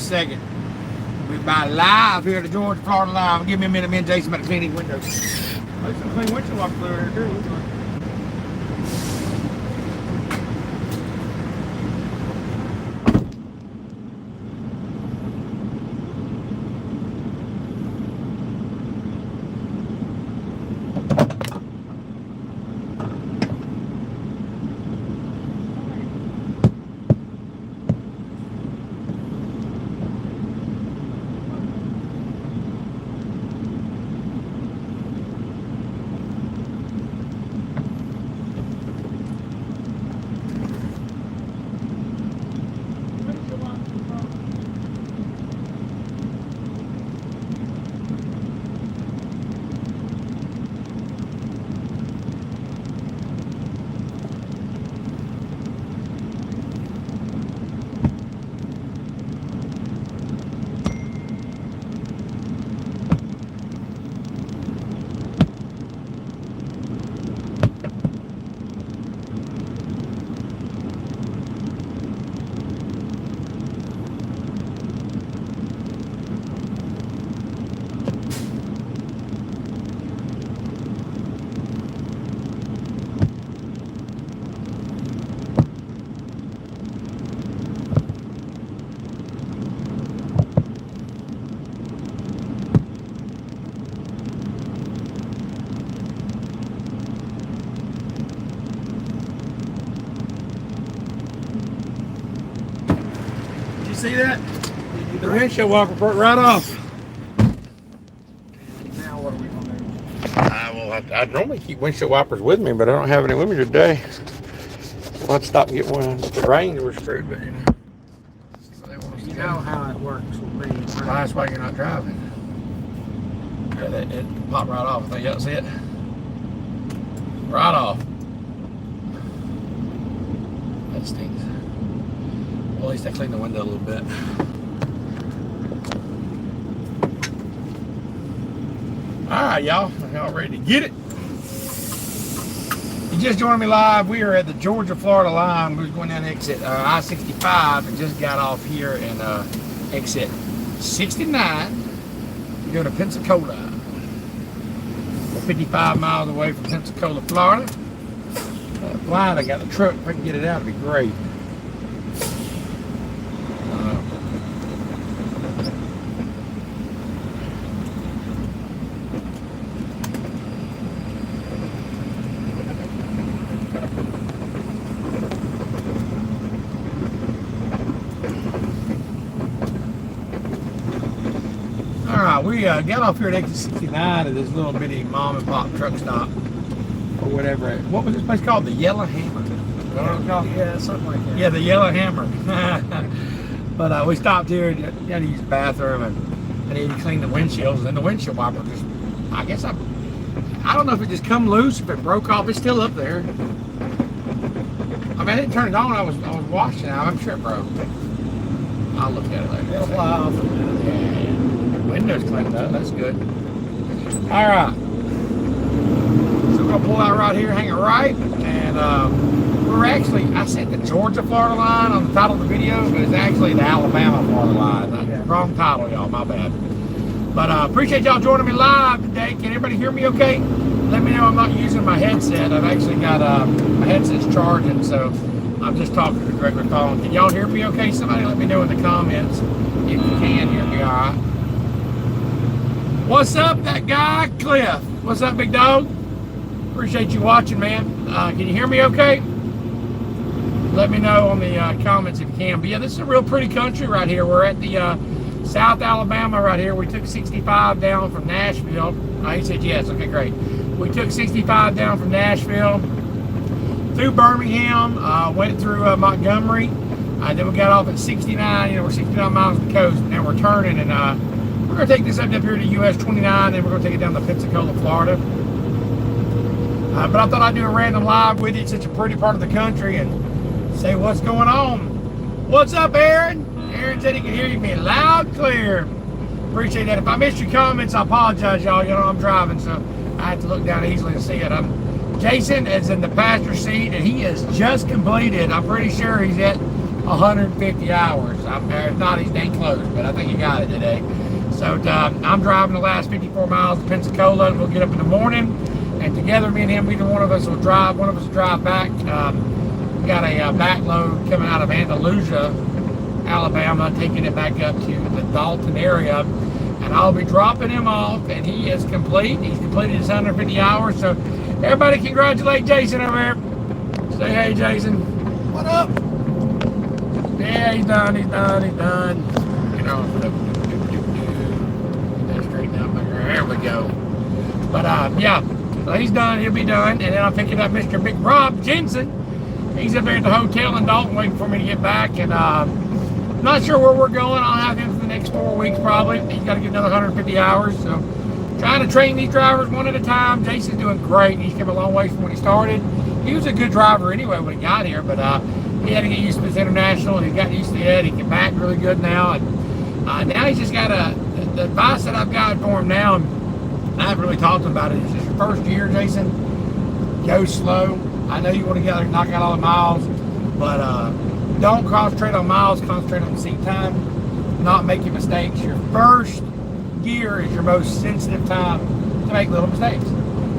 second. We're about live here at the Georgia Florida line. Give me a minute, me and Jason about to clean these windows. There's some clean windshield wiper fluid here too. See that? The windshield wiper broke right off. Now what are we gonna do? I normally keep windshield wipers with me, but I don't have any with me today. We'll have to stop and get one. If it rains, we're screwed, but you know. You know how it works with me. Well, that's why you're not driving. Yeah, it popped right off. I think y'all see it? Right off. That stinks. Well, at least I cleaned the window a little bit. Alright, y'all ready to get it? You just joined me live. We are at the Georgia-Florida line. We're going down exit I-65 and just got off here in exit 69 to go to Pensacola. We're 55 miles away from Pensacola, Florida. Blind, I got the truck. If I can get it out, it'd be great. We got off here at exit 69 at this little bitty mom and pop truck stop or whatever. What was this place called? The Yellow Hammer. Yeah, something like that. Yeah, the Yellow Hammer. But we stopped here and had to use the bathroom and I needed to clean the windshields, and the windshield wiper just, I guess I don't know if it just come loose, if it broke off. It's still up there. I mean, I didn't turn it on. I was washing it. I'm sure it broke. I'll look at it later. It'll fly off in a minute. Yeah. Windows cleaned up, that's good. All right, so we're gonna pull out right here, hang it right, and we're actually, I said the Georgia-Florida line on the title of the video, but it's actually the Alabama-Florida line. Yeah. Wrong title, y'all, my bad. But appreciate y'all joining me live today. Can everybody hear me okay? Let me know I'm not using my headset. I've actually got, my headset's charging, so I'm just talking to the regular phone. Can y'all hear me okay? Somebody let me know in the comments if you can hear me all right. What's up, that guy, Cliff? What's up, big dog? Appreciate you watching, man. Can you hear me okay? Let me know on the comments if you can. But yeah, this is a real pretty country right here. We're at the South Alabama right here. We took 65 down from Nashville. Oh, he said yes. Okay, great. We took 65 down from Nashville through Birmingham, went through Montgomery. Then we got off at 69. We're 69 miles from the coast, and then we're turning and we're going to take this up here to US 29, and we're going to take it down to Pensacola, Florida. But I thought I'd do a random live with you. It's such a pretty part of the country and say what's going on. What's up, Aaron? Aaron said he can hear you being loud, clear. Appreciate that. If I missed your comments, I apologize, y'all. You know, I'm driving, so I have to look down easily to see it. Jason is in the passenger seat, and he has just completed, I'm pretty sure he's at 150 hours. If not, he's dang close, but I think he got it today. So I'm driving the last 54 miles to Pensacola, and we'll get up in the morning, and together, me and him, either one of us will drive. One of us will drive back. We got a back load coming out of Andalusia, Alabama, taking it back up to the Dalton area, and I'll be dropping him off, and he is complete. He's completed his 150 hours, so everybody congratulate Jason over here. Say hey, Jason. What up? Yeah, he's done. You know, straighten out my hair. There we go. But yeah, so he's done. He'll be done, and then I'm picking up Mr. Big Rob Jensen. He's up there at the hotel in Dalton waiting for me to get back, and not sure where we're going. I'll have him for the next 4 weeks probably. He's got to get another 150 hours, so trying to train these drivers one at a time. Jason's doing great. He's come a long way from when he started. He was a good driver anyway when he got here, but he had to get used to this international, and he got used to it. He can back really good now, and now he's just got the advice that I've got for him now, and I haven't really talked to him about it. It's just your first year, Jason. Go slow. I know you want to get out and knock out all the miles, but don't concentrate on miles, concentrate on seat time, not making mistakes. Your first year is your most sensitive time to make little mistakes.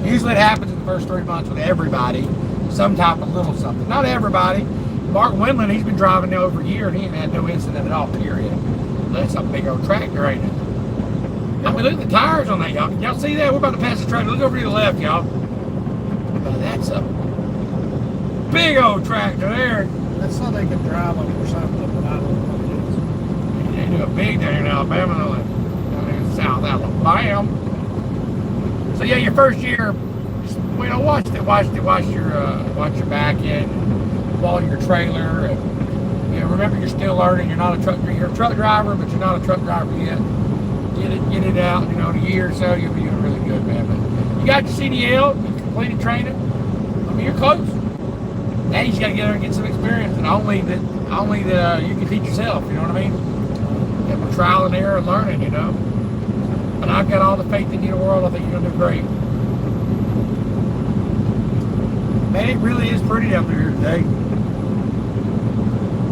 Usually it happens in the first 3 months with everybody, some type of little something. Not everybody. Mark Wendland, he's been driving now over a year, and he ain't had no incident at all, period. That's a big old tractor, ain't it? I mean, look at the tires on that, y'all. Can y'all see that? We're about to pass the tractor. Look over to the left, y'all. That's a big old tractor there. That's so they can drive them or something, but I don't know what it is. They do a big there in Alabama, in South Alabama. So yeah, your first year, watch your back end, follow your trailer, and remember you're still learning. You're not a truck. You're a truck driver, but you're not a truck driver yet. Get it out. In a year or so, you'll be doing really good, man. But you got your CDL, you completed training. I mean, you're close. Now you just got to get there and get some experience, and only that you can teach yourself. You know what I mean? And we're trial and error and learning. But I've got all the faith in you in the world. I think you're gonna do great. Man, it really is pretty up here today.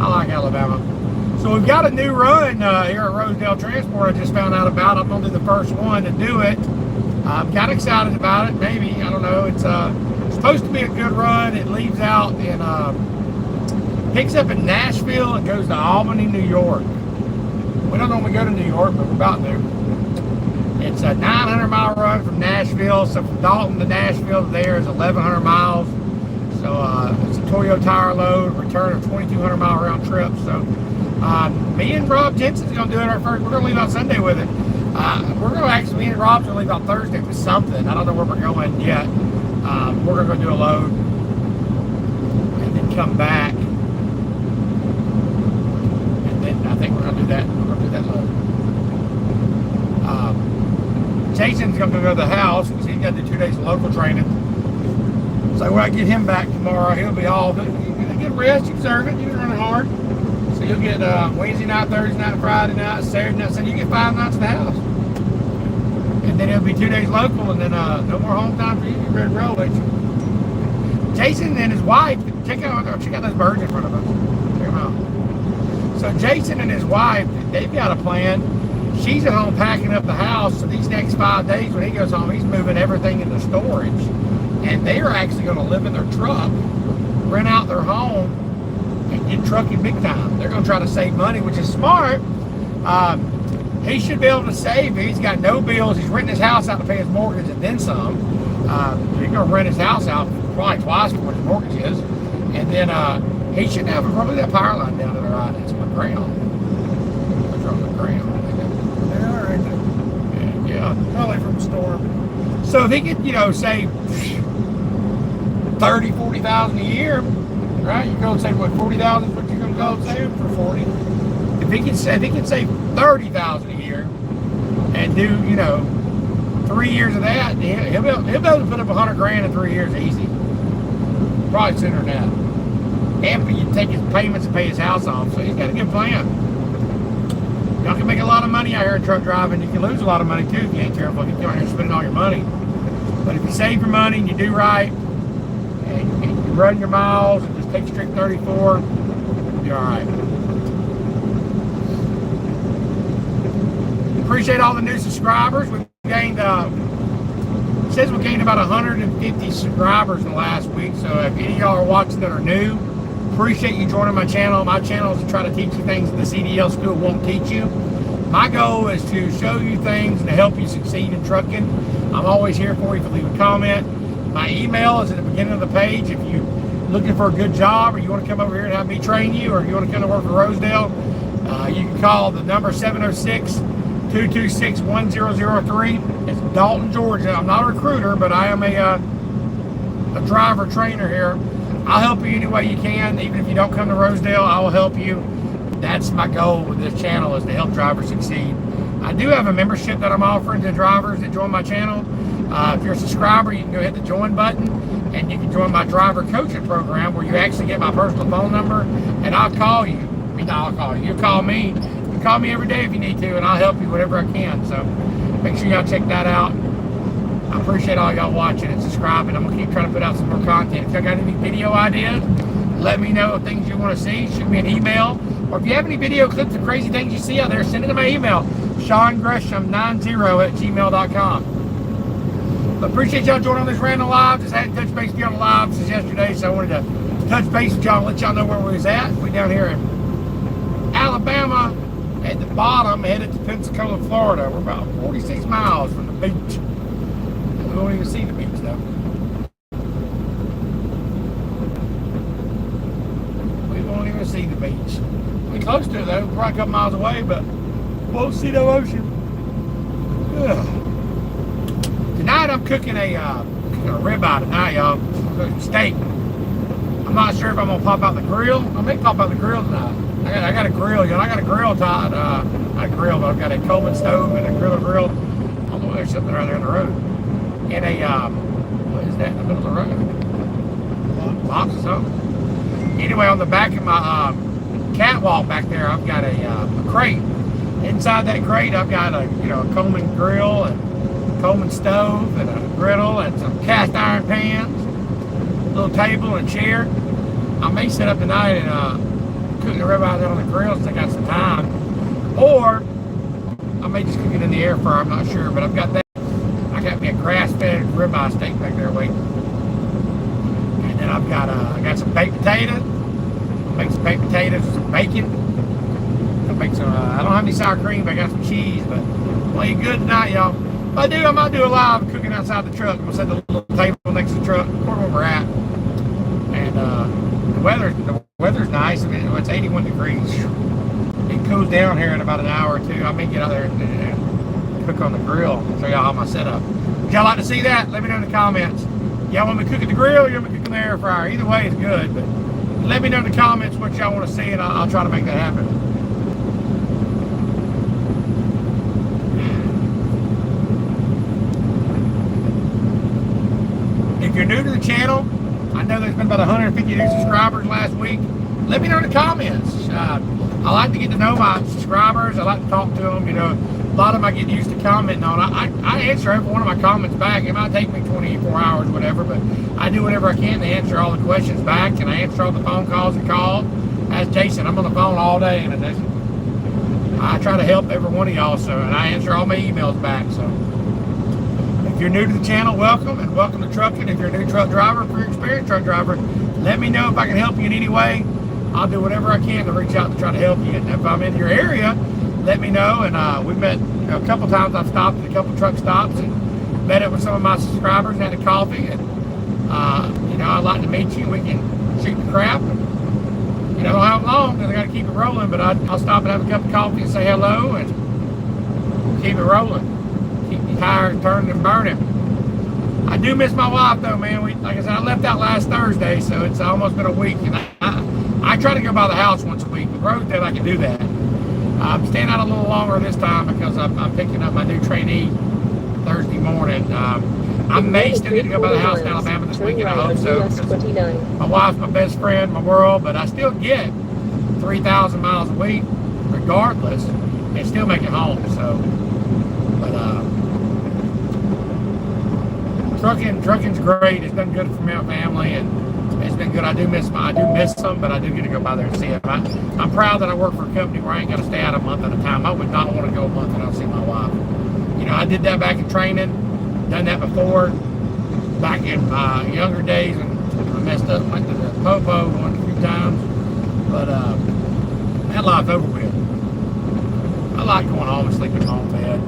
I like Alabama. So we've got a new run here at Rosedale Transport. I just found out about. I'm gonna do the first one to do it. I'm kind of excited about it. Maybe, I don't know. It's supposed to be a good run. It leaves out in picks up in Nashville and goes to Albany, New York. We don't normally go to New York, but we're about to. It's a 900-mile run from Nashville. So from Dalton to Nashville to there is 1,100 miles. So it's a Toyo tire load, return of 2,200 mile round trip. So me and Rob Jensen's going to do it our first. We're going to leave on Sunday with it. Me and Rob's going to leave on Thursday with something. I don't know where we're going yet. We're going to go do a load and then come back. And then I think we're going to do that. We're going to do that load. Jason's going to go to the house because he's got to do 2 days of local training. So when I get him back tomorrow, he'll be all good. You get a good rest, you serve it, you're running hard. So you'll get Wednesday night, Thursday night, Friday night, Saturday night, Sunday. You get 5 nights at the house. And then it'll be 2 days local, and then no more home time for you. You're ready to roll, ain't you? Jason and his wife, check out those birds in front of us. Check them out. So Jason and his wife, they've got a plan. She's at home packing up the house. So these next 5 days when he goes home, he's moving everything into storage. And they are actually going to live in their truck, rent out their home, and get trucking big time. They're going to try to save money, which is smart. He should be able to save. He's got no bills. He's renting his house out to pay his mortgage and then some. He's going to rent his house out probably twice for what his mortgage is. And then he should have probably that power line down to the right. It's on the ground. It's on the ground. They are right there. Yeah. Probably from the storm. So if he could, save 30, 40,000 a year, right? You go and say what 40,000 is what you're going to go and save for 40. If he can save 30,000 a year and do 3 years of that, he'll be able to put up 100 grand in 3 years easy. Probably sooner than that. And you take his payments and pay his house off. So he's got a good plan. Y'all can make a lot of money out here in truck driving. You can lose a lot of money too if you ain't careful. If you come out here spending all your money. But if you save your money and you do right, and you run your miles and just take strict 34, you'll be all right. appreciate all the new subscribers. We've gained, it says we gained about 150 subscribers in the last week. So if any of y'all are watching that are new, appreciate you joining my channel. My channel is to try to teach you things the CDL school won't teach you. My goal is to show you things and to help you succeed in trucking. I'm always here for you if you leave a comment. My email is at the beginning of the page. If you're looking for a good job, or you want to come over here and have me train you, or you want to come to work for Rosedale, you can call the number 706-226-1003. It's Dalton, Georgia. I'm not a recruiter, but I am a driver trainer here. I'll help you any way you can. Even if you don't come to Rosedale, I will help you. That's my goal with this channel, is to help drivers succeed. I do have a membership that I'm offering to drivers that join my channel. If you're a subscriber, you can go hit the join button and you can join my driver coaching program, where you actually get my personal phone number and I'll call you. I mean, I'll call you. You call me. You call me every day if you need to, and I'll help you whatever I can. So make sure y'all check that out. I appreciate all y'all watching and subscribing. I'm going to keep trying to put out some more content. If y'all got any video ideas, let me know things you want to see. Shoot me an email. Or if you have any video clips of crazy things you see out there, send it to my email, SeanGresham90@gmail.com. But appreciate y'all joining on this random live. Just hadn't touched base with you on the live since yesterday, so I wanted to touch base with y'all and let y'all know where we was at. We down here in Alabama at the bottom, headed to Pensacola, Florida. We're about 46 miles from the beach. We won't even see the beach though. We won't even see the beach. We're close to it though, probably a couple miles away, but won't see no ocean. Ugh. Tonight I'm cooking a ribeye tonight, y'all. Cooking steak. I'm not sure if I'm gonna pop out the grill. I may pop out the grill tonight. I got a grill, y'all. I got a grill tied. Not a grill, but I've got a Coleman stove and a grill. Oh, there's something right there on the road. And a what is that in the middle of the road? Box or something. Anyway, on the back of my catwalk back there, I've got a crate. Inside that crate, I've got a Coleman grill and Coleman stove and a griddle and some cast iron pans, a little table and chair. I may set up tonight and cook the ribeye out on the grill since I got some time, or I may just cook it in the air fryer. I'm not sure, but I've got that. I got me a grass-fed ribeye steak back there waiting, and then I've got I got some baked potatoes. I'll make some baked potatoes with some bacon. I'll make some. I don't have any sour cream, but I got some cheese. But well, you good tonight, y'all. If I do, I might do a live cooking outside the truck. I'm gonna set the little table next to the truck, where we're at. And the weather's nice. I mean, it's 81 degrees. It cools down here in about an hour or two. I may get out there and cook on the grill. Show y'all my setup. Would y'all like to see that? Let me know in the comments. Y'all want me to cook at the grill, or you want me to cook in the air fryer? Either way is good. But let me know in the comments what y'all want to see, and I'll try to make that happen. If you're new to the channel, I know there's been about 150 new subscribers last week. Let me know in the comments. I like to get to know my subscribers. I like to talk to them. A lot of them I get used to commenting on. I answer every one of my comments back. It might take me 24 hours, whatever, but I do whatever I can to answer all the questions back, and I answer all the phone calls and calls. As Jason, I'm on the phone all day, and I try to help every one of y'all, and I answer all my emails back. So if you're new to the channel, welcome, and welcome to trucking. If you're a new truck driver, if you're an experienced truck driver, let me know if I can help you in any way. I'll do whatever I can to reach out to try to help you. And if I'm in your area, let me know. And we met a couple times. I've stopped at a couple truck stops and met up with some of my subscribers and had a coffee. And I'd like to meet you. We can shoot the crap. And, I don't have long because I got to keep it rolling. But I'll stop and have a cup of coffee and say hello and keep it rolling. Keep the tires turning and burning. I do miss my wife though, man. Like I said, I left out last Thursday, so it's almost been a week. And I try to go by the house once a week. With Rosedale, I can do that. I'm staying out a little longer this time because I'm picking up my new trainee Thursday morning. I may still get to go by the house in Alabama this weekend. I hope so. My wife's my best friend in my world, but I still get 3,000 miles a week, regardless, and still make it home. So, but trucking's great. It's done good for my family, and it's been good. I do miss them, but I do get to go by there and see it. I'm proud that I work for a company where I ain't got to stay out a month at a time. I would not want to go a month and not see my wife. You know, I did that back in training, done that before, back in my younger days, and I messed up, went to the Popo one a few times, but that life over with. I like going home and sleeping in my own bed.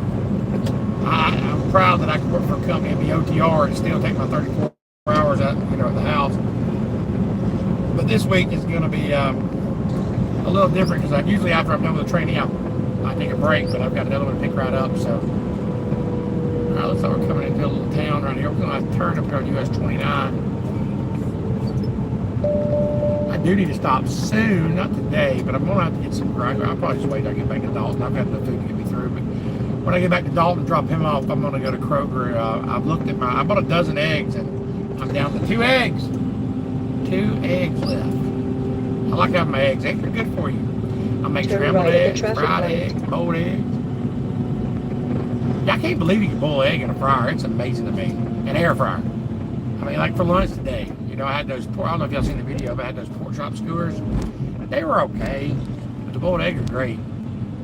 I'm proud that I can work for a company and be OTR and still take my 34 hours out, you know, at the house. But this week is going to be a little different because usually after I'm done with the training, I take a break, but I've got another one to pick right up. So, all right, looks like we're coming into a little town right here. We're going to have to turn up here on US 29. I do need to stop soon, not today, but I'm going to have to get some grind. I'll probably just wait till I get back to Dalton. I've got enough food to get me through. But when I get back to Dalton, drop him off, I'm going to go to Kroger. I've looked at I bought a dozen eggs, and I'm down to 2 eggs. 2 eggs left. I like having my eggs. Eggs are good for you. I make scrambled eggs, fried eggs, boiled eggs. Yeah, I can't believe you can boil an egg in a fryer. It's amazing to me. An air fryer. I mean, like for lunch today, you know, I had those, I don't know if y'all seen the video, but I had those pork chop skewers. They were okay, but the boiled eggs are great.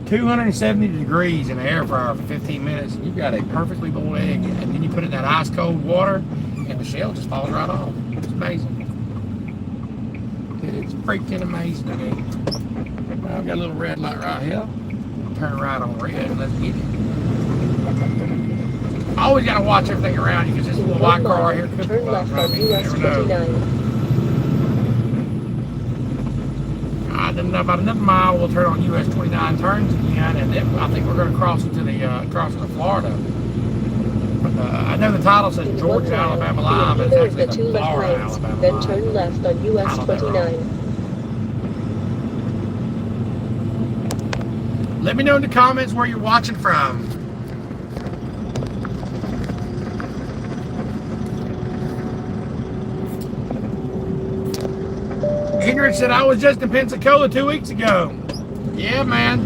270 degrees in an air fryer for 15 minutes, and you've got a perfectly boiled egg, and then you put it in that ice cold water, and the shell just falls right off. It's amazing. It's freaking amazing to me. I've got a little red light right here. Turn right on red and let's get it. I always got to watch everything around you because this little white car right here could turn left on US 29. Then about another mile, we'll turn on US 29 turns again, and then I think we're going to cross into Florida. But, I know the title says Georgia, Alabama line, but it's actually the 2 left Florida, lanes, Alabama then line. turn left on US 29. Let me know in the comments where you're watching from. Ingrid said, I was just in Pensacola 2 weeks ago. Yeah, man.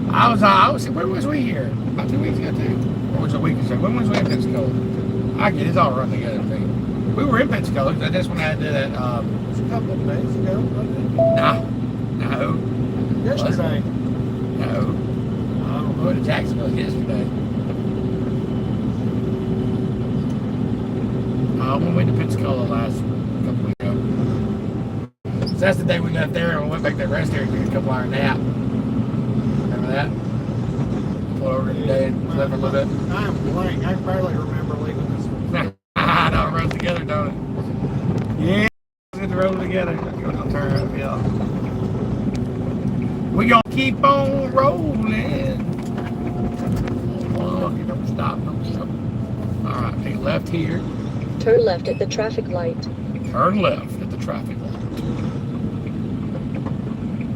I was, when was we here? About 2 weeks ago, too. Or was it a week or so? When was we in Pensacola? I get it, it's all run together, thing. We were in Pensacola. That's when I did that. It was a couple of days ago, wasn't it? No. Yesterday. No. We went to Jacksonville yesterday. When we went to Pensacola last couple weeks ago. So that's the day we left there and we went back to the rest area and took a couple hour nap. Remember that? Pulled over today and slept a little bit. I'm blank. I barely remember leaving this one. I know, it runs together, don't it? Yeah, let's get the road together. Let's go to turn up, y'all. We gonna keep on rolling. Oh, don't stop, don't stop. All right, take a left here. Turn left at the traffic light. Turn left at the traffic light.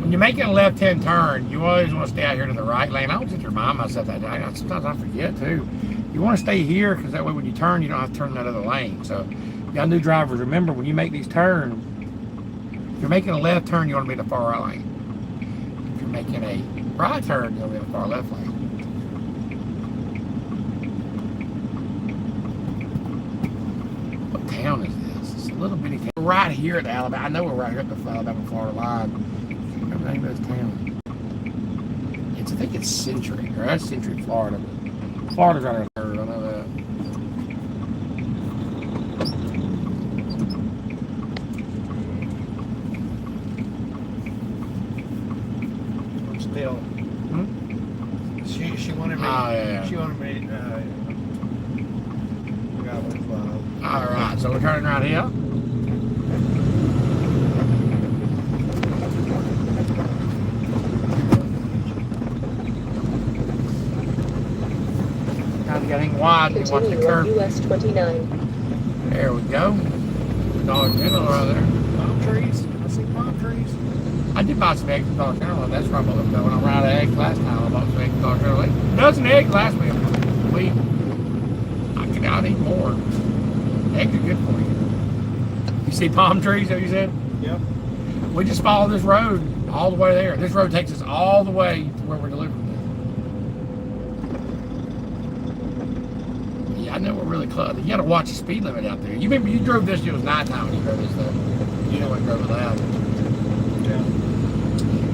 When you're making a left-hand turn, you always want to stay out here to the right lane. I always have to remind myself that. Sometimes I forget, too. You want to stay here because that way when you turn, you don't have to turn that other lane. So, y'all new drivers, remember, when you make these turns, if you're making a left turn, you want to be in the far right lane. If you're making a right turn, you want to be in the far left lane. What town is this? It's a little bitty town. We're right here at Alabama. I know we're right here at the Alabama-Florida line. Remember the name of this town? I think it's Century, or that's Century, Florida. Florida's right around the third, I know that. I'm still. She wanted me. Oh, yeah. She wanted me. All right, so we're turning right here. Kind of getting wide. You watch the Continue curve. on US 29. There we go. Dollar General right there. Palm trees. I see palm trees. I did buy some eggs at Dollar General. That's where I bought them. When I ran out of eggs last time, I bought some eggs at Dollar General. A dozen eggs last week. I'll eat more. Eggs are good for you. You see palm trees, that you said? Yep. We just follow this road all the way there. This road takes us all the way to where we're delivering. Yeah, I know we're really close. You got to watch the speed limit out there. You remember you drove this, it was nighttime when you drove this stuff. You know what drove it loud.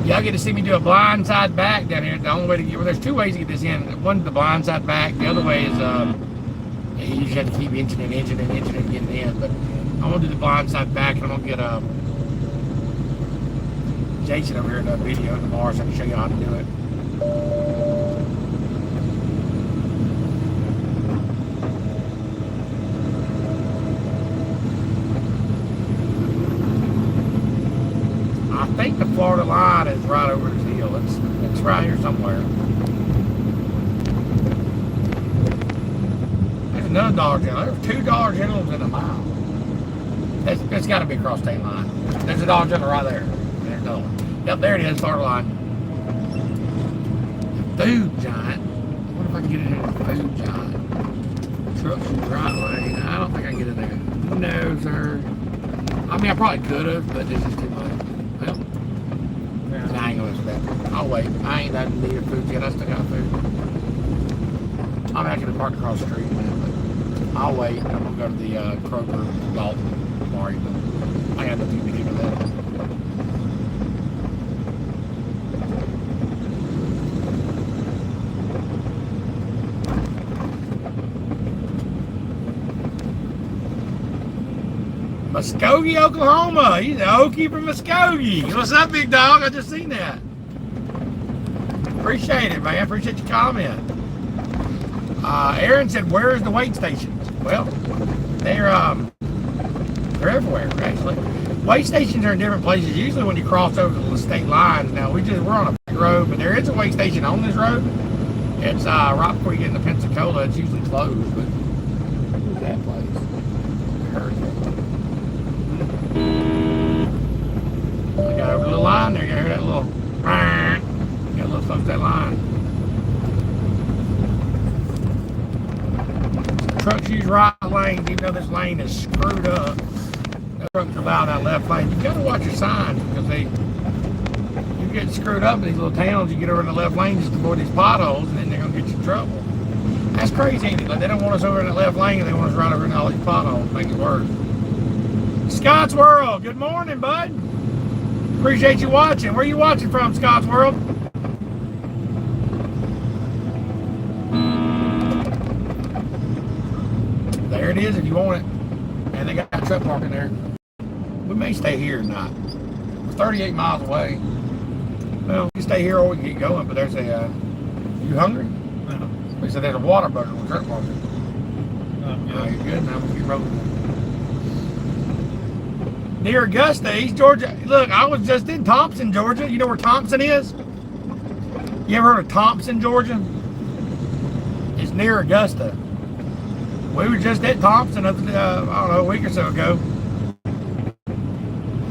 Yeah. Y'all get to see me do a blind side back down here. The only way to get, well, there's two ways to get this in. One's the blind side back. The other way is, you just have to keep inching and getting in. But I'm going to do the blind side back, and I'm going to get Jason over here in a video tomorrow so I can show you how to do it. I think the Florida line is right over this hill. It's right here somewhere. There's another Dollar General. There's two Dollar Generals in a mile. That's got to be across state line. There's a Dollar General right there. There's another one. Yep, there it is, Florida line. Food Giant. I wonder if I can get in there. Food Giant. Trucks and right lane. I don't think I can get in there. No, sir. I mean, I probably could have, but this is too much. Well, I ain't gonna do that. I'll wait. I ain't that need of food yet. I still got food. I'm actually parked across the street, man, but I'll wait. I'm gonna go to the Kroger Dalton tomorrow. I got nothing to do with that. Muskogee, Oklahoma. He's an Okie from Muskogee. What's up, big dog? I just seen that. Appreciate it, man. Appreciate your comment. Aaron said, "Where is the weight stations?" Well, they're everywhere actually. Weight stations are in different places. Usually, when you cross over the state lines. Now we're on a big road, but there is a weight station on this road. It's right before you get into Pensacola. It's usually closed, but who's that place? I heard it. I got over the little line there. You hear that little? Got a little close to that line. Trucks use right lanes, even though this lane is screwed up. The trucks are allowed out left lane. You got to watch your signs because you get screwed up in these little towns. You get over in the left lane just to avoid these potholes, and then they're gonna get you in trouble. That's crazy, ain't it? Like, they don't want us over in the left lane, and they want us right over in all these potholes. Make it worse. Scott's World, good morning, bud. Appreciate you watching. Where are you watching from, Scott's World? There it is if you want it. And they got a truck parking there. We may stay here tonight. We're 38 miles away. Well, we can stay here or we can get going, but there's a, you hungry? No. They said there's a water burger with truck parking. Oh, you're good now. We'll keep rolling. Near Augusta, East Georgia. Look, I was just in Thompson, Georgia. You know where Thompson is? You ever heard of Thompson, Georgia? It's near Augusta. We were just at Thompson, I don't know, a week or so ago.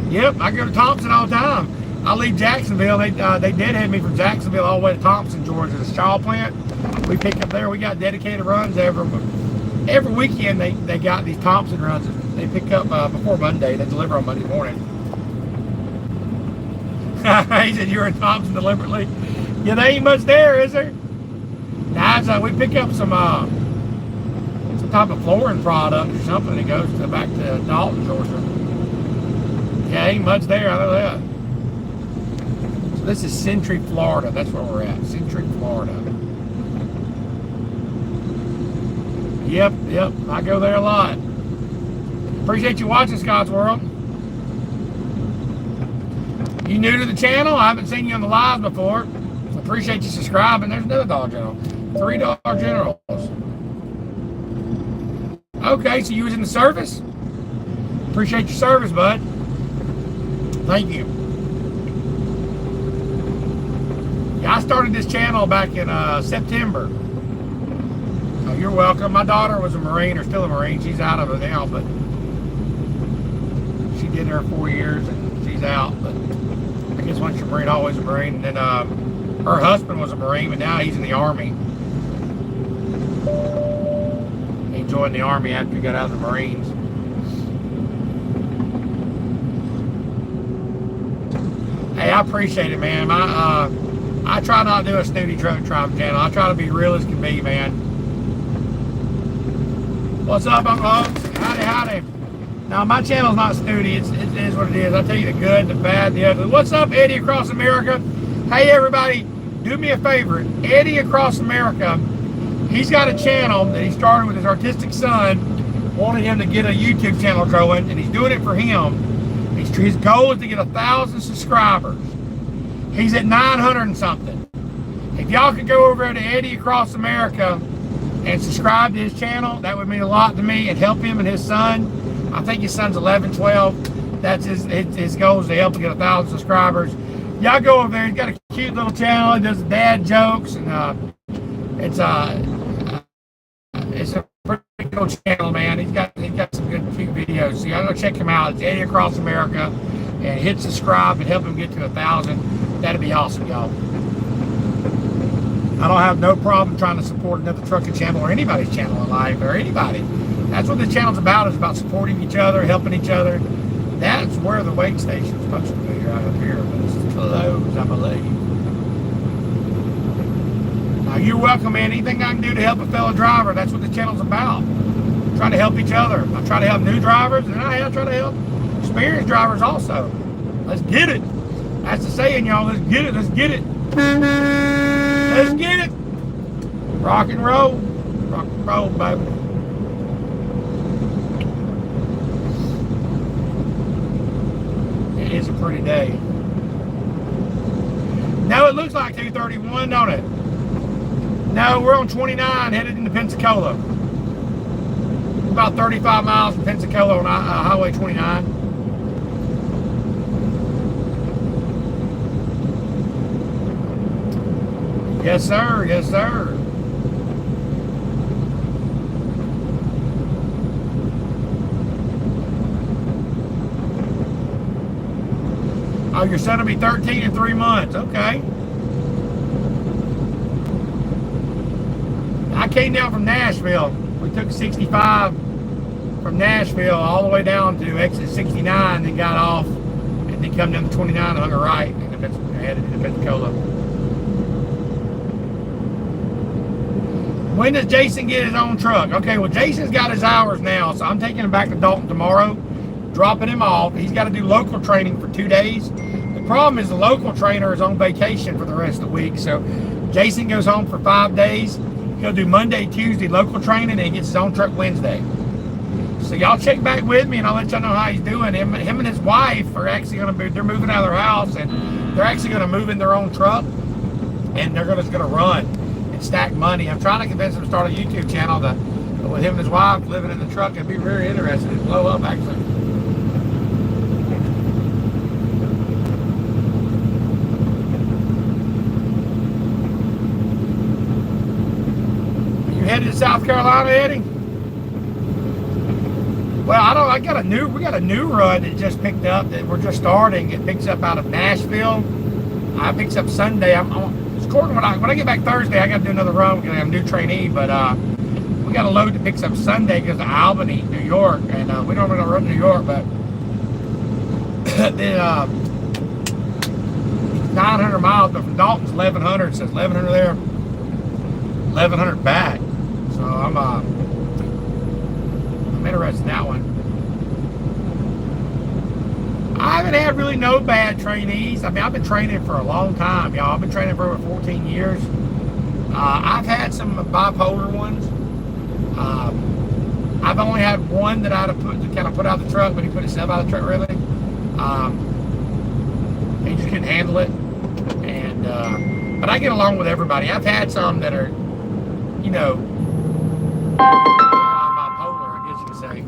Yep, I go to Thompson all the time. I leave Jacksonville. They deadhead me from Jacksonville all the way to Thompson, Georgia, the Shaw plant. We pick up there. We got dedicated runs every weekend. They got these Thompson runs. They pick up before Monday. They deliver on Monday morning. He said you were in Thompson deliberately. Yeah, there ain't much there, is there? Nah, we pick up some type of flooring product or something that goes back to Dalton, Georgia. Yeah, ain't much there. I know that. So this is Century, Florida. That's where we're at. Century, Florida. Yep. I go there a lot. Appreciate you watching, Scott's World. You new to the channel? I haven't seen you on the live before. So appreciate you subscribing. There's another Dollar General. 3 Dollar Generals. Okay, so you was in the service? Appreciate your service, bud. Thank you. Yeah, I started this channel back in September. So you're welcome. My daughter was a Marine, or still a Marine. She's out of it now, but she did her 4 years and she's out. But I guess once you're a Marine, always a Marine. And then her husband was a Marine, but now he's in the Army. He joined the Army after he got out of the Marines. Hey, I appreciate it, man. I try not to do a snooty truck tribe channel. I try to be real as can be, man. What's up, Uncle Hopes? Howdy, howdy. Now, my channel's not snooty. It is what it is. I tell you the good, the bad, the ugly. What's up, Eddie across America? Hey, everybody, do me a favor. Eddie across America, he's got a channel that he started with his artistic son, wanted him to get a YouTube channel growing, and he's doing it for him. His goal is to get 1,000 subscribers. He's at 900 and something. If y'all could go over to Eddie across America and subscribe to his channel, that would mean a lot to me and help him and his son. I think his son's 11, 12. That's his goal is to help him get 1,000 subscribers. Y'all go over there. He's got a cute little channel. He does dad jokes, and it's a pretty cool channel, man. He's got some good cute videos. So y'all go check him out. It's Eddie across America, and hit subscribe and help him get to 1,000. That'd be awesome, y'all. I don't have no problem trying to support another trucking channel or anybody's channel in life or anybody. That's what this channel's about. Is about supporting each other, helping each other. That's where the wait station's supposed to be, right up here, but it's closed, I believe. Now, you're welcome, man. Anything I can do to help a fellow driver, that's what the channel's about. Trying to help each other. I try to help new drivers, and I try to help experienced drivers also. Let's get it. That's the saying, y'all. Let's get it. Let's get it. Let's get it. Rock and roll. Rock and roll, baby. It is a pretty day. Now it looks like 231, don't it? No, we're on 29 headed into Pensacola. About 35 miles from Pensacola on Highway 29. Yes, sir. Yes, sir. Oh, your son will be 13 in 3 months. Okay. I came down from Nashville. We took 65 from Nashville all the way down to exit 69, then got off, and then come down to 29 and hung a right, and headed into Pensacola. When does Jason get his own truck? Okay, well, Jason's got his hours now, so I'm taking him back to Dalton tomorrow, dropping him off. He's got to do local training for 2 days. The problem is the local trainer is on vacation for the rest of the week, so Jason goes home for 5 days. He'll do Monday, Tuesday local training, and he gets his own truck Wednesday. So y'all check back with me, and I'll let y'all know how he's doing. Him and his wife are actually going to be, they're moving out of their house, and they're actually going to move in their own truck, and they're just going to run and stack money. I'm trying to convince him to start a YouTube channel with him and his wife living in the truck. It'd be very interesting. It'd blow up, actually. You headed to South Carolina, Eddie? Well, we got a new run that just picked up that we're just starting. It picks up out of Nashville. It picks up Sunday. When I get back Thursday, I got to do another run because I have a new trainee. But we got a load that picks up Sunday because of Albany, New York, and we normally don't run to New York, but then 900 miles, but from Dalton's 1,100. It says 1,100 there, 1,100 back. So I'm interested in that one. I haven't had really no bad trainees. I mean, I've been training for a long time, y'all. I've been training for over 14 years. I've had some bipolar ones. I've only had one that I'd have put out the truck, but he put himself out of the truck, really. He just couldn't handle it. And but I get along with everybody. I've had some that are, bipolar, I guess you could say.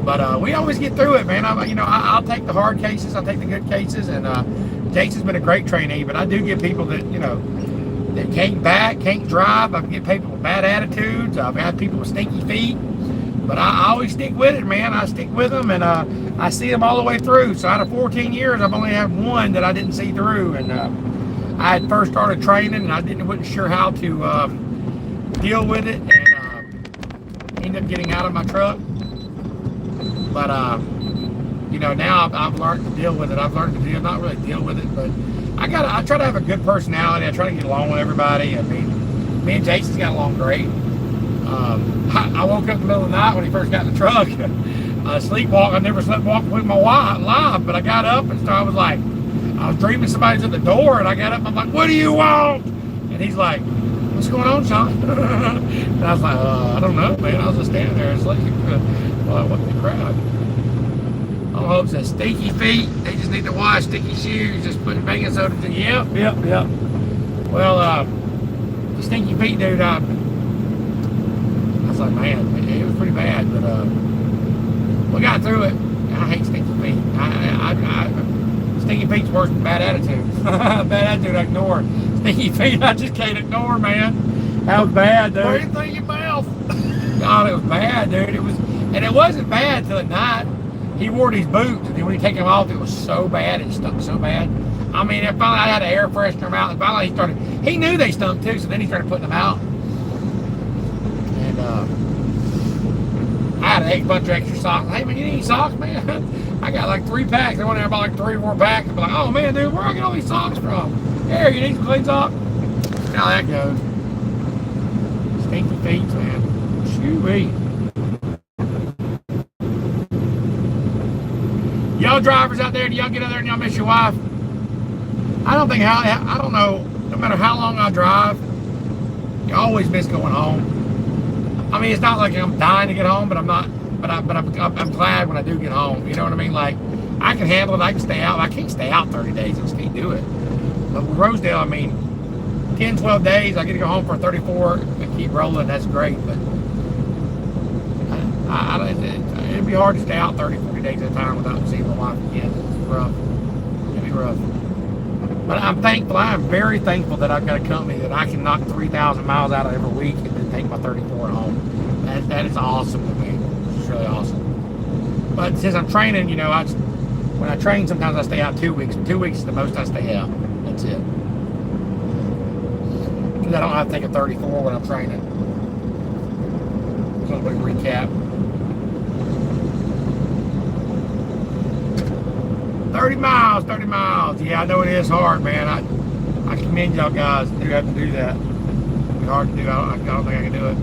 But we always get through it, man. I'll take the hard cases. I'll take the good cases. And Jason's been a great trainee, but I do get people that, that can't drive. I get people with bad attitudes. I've had people with stinky feet. But I always stick with it, man. I stick with them, and I see them all the way through. So out of 14 years, I've only had one that I didn't see through. And I had first started training, and I wasn't sure how to deal with it, and ended up getting out of my truck. But now I've learned to deal with it. I've learned to not really deal with it, but I try to have a good personality. I try to get along with everybody. I mean, me and Jason's got along great. I woke up in the middle of the night when he first got in the truck. Sleepwalk. I never sleepwalked with my wife live, but I got up and started. I was dreaming somebody's at the door, and I got up. And I'm like, "What do you want?" And he's like, "What's going on, Sean?" And I was like, "I don't know, man. I was just standing there asleep." Well, I wasn't in the crowd. I hope it says stinky feet. They just need to wash sticky shoes. Just put baking soda to. Yep. Well, the stinky feet dude. I was like, man, it was pretty bad, but we got through it. I hate stinky feet. Stinky feet's worse than bad attitude. Bad attitude, I ignore. Stinky feet, I just can't ignore, man. That was bad, dude. What do you think your mouth? God, it was bad, dude. And it wasn't bad till at night. He wore these boots, and when he take them off, it was so bad. It stunk so bad. I mean, finally I had an air freshener out, and finally he knew they stunk too, so then he started putting them out. And I had a bunch of extra socks. Hey, man, you need any socks, man? I got like 3 packs. I went there and bought like 3 or 4 packs. I'm like, oh man, dude, where do I get all these socks from? Here, you need some clean socks? How that goes. Stinky feet, man. Shoo-wee. Y'all drivers out there, do y'all get out there and y'all miss your wife? I don't know, no matter how long I drive, you always miss going home. I mean, it's not like I'm dying to get home, but I'm glad when I do get home. You know what I mean? Like, I can handle it, I can stay out. I can't stay out 30 days, I just can't do it. But with Rosedale, I mean, 10, 12 days, I get to go home for 34 and keep rolling, that's great. But it'd be hard to stay out 30, 40 days at a time without seeing my wife again. It's rough. It'd be rough. But I'm thankful, I am very thankful that I've got a company that I can knock 3,000 miles out of every week and then take my 34 home. That is awesome to me. It's really awesome. But since I'm training, you know, when I train, sometimes I stay out 2 weeks. 2 weeks is the most I stay out. That's it. Because I don't have to take a 34 when I'm training. So a quick recap. 30 miles. Yeah, I know it is hard, man. I commend y'all guys who have to do that. It's hard to do. I don't think I can do it.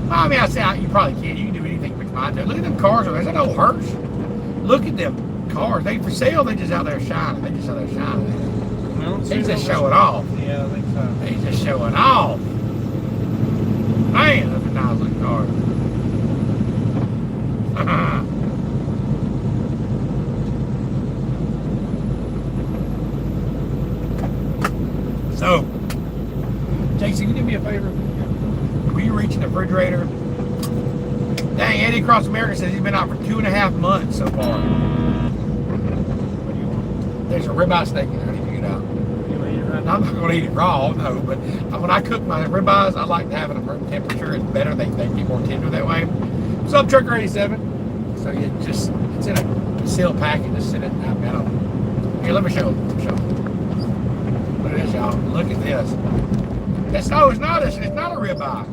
Well, I mean, I say you probably can. You can do anything but mine do. Look at them cars over there. Is that old Hirsch? Look at them cars. They for sale. They just out there shining. They just showing off. Yeah, I think so. They just showing off. Man, that's a nice looking car. So, Jason, can you do me a favor? Will you reach in the refrigerator? Dang, Eddie Across America says he's been out for 2.5 months so far. There's a ribeye steak in there. I need to get out. I'm not going to eat it raw, no, but when I cook my ribeyes, I like to have it at room temperature. It's better. They get more tender that way. What's up, Trucker 87? So it's in a sealed package. Just sit it down. Here, let me show you. Look at this, y'all. Look at this. It's not a ribeye.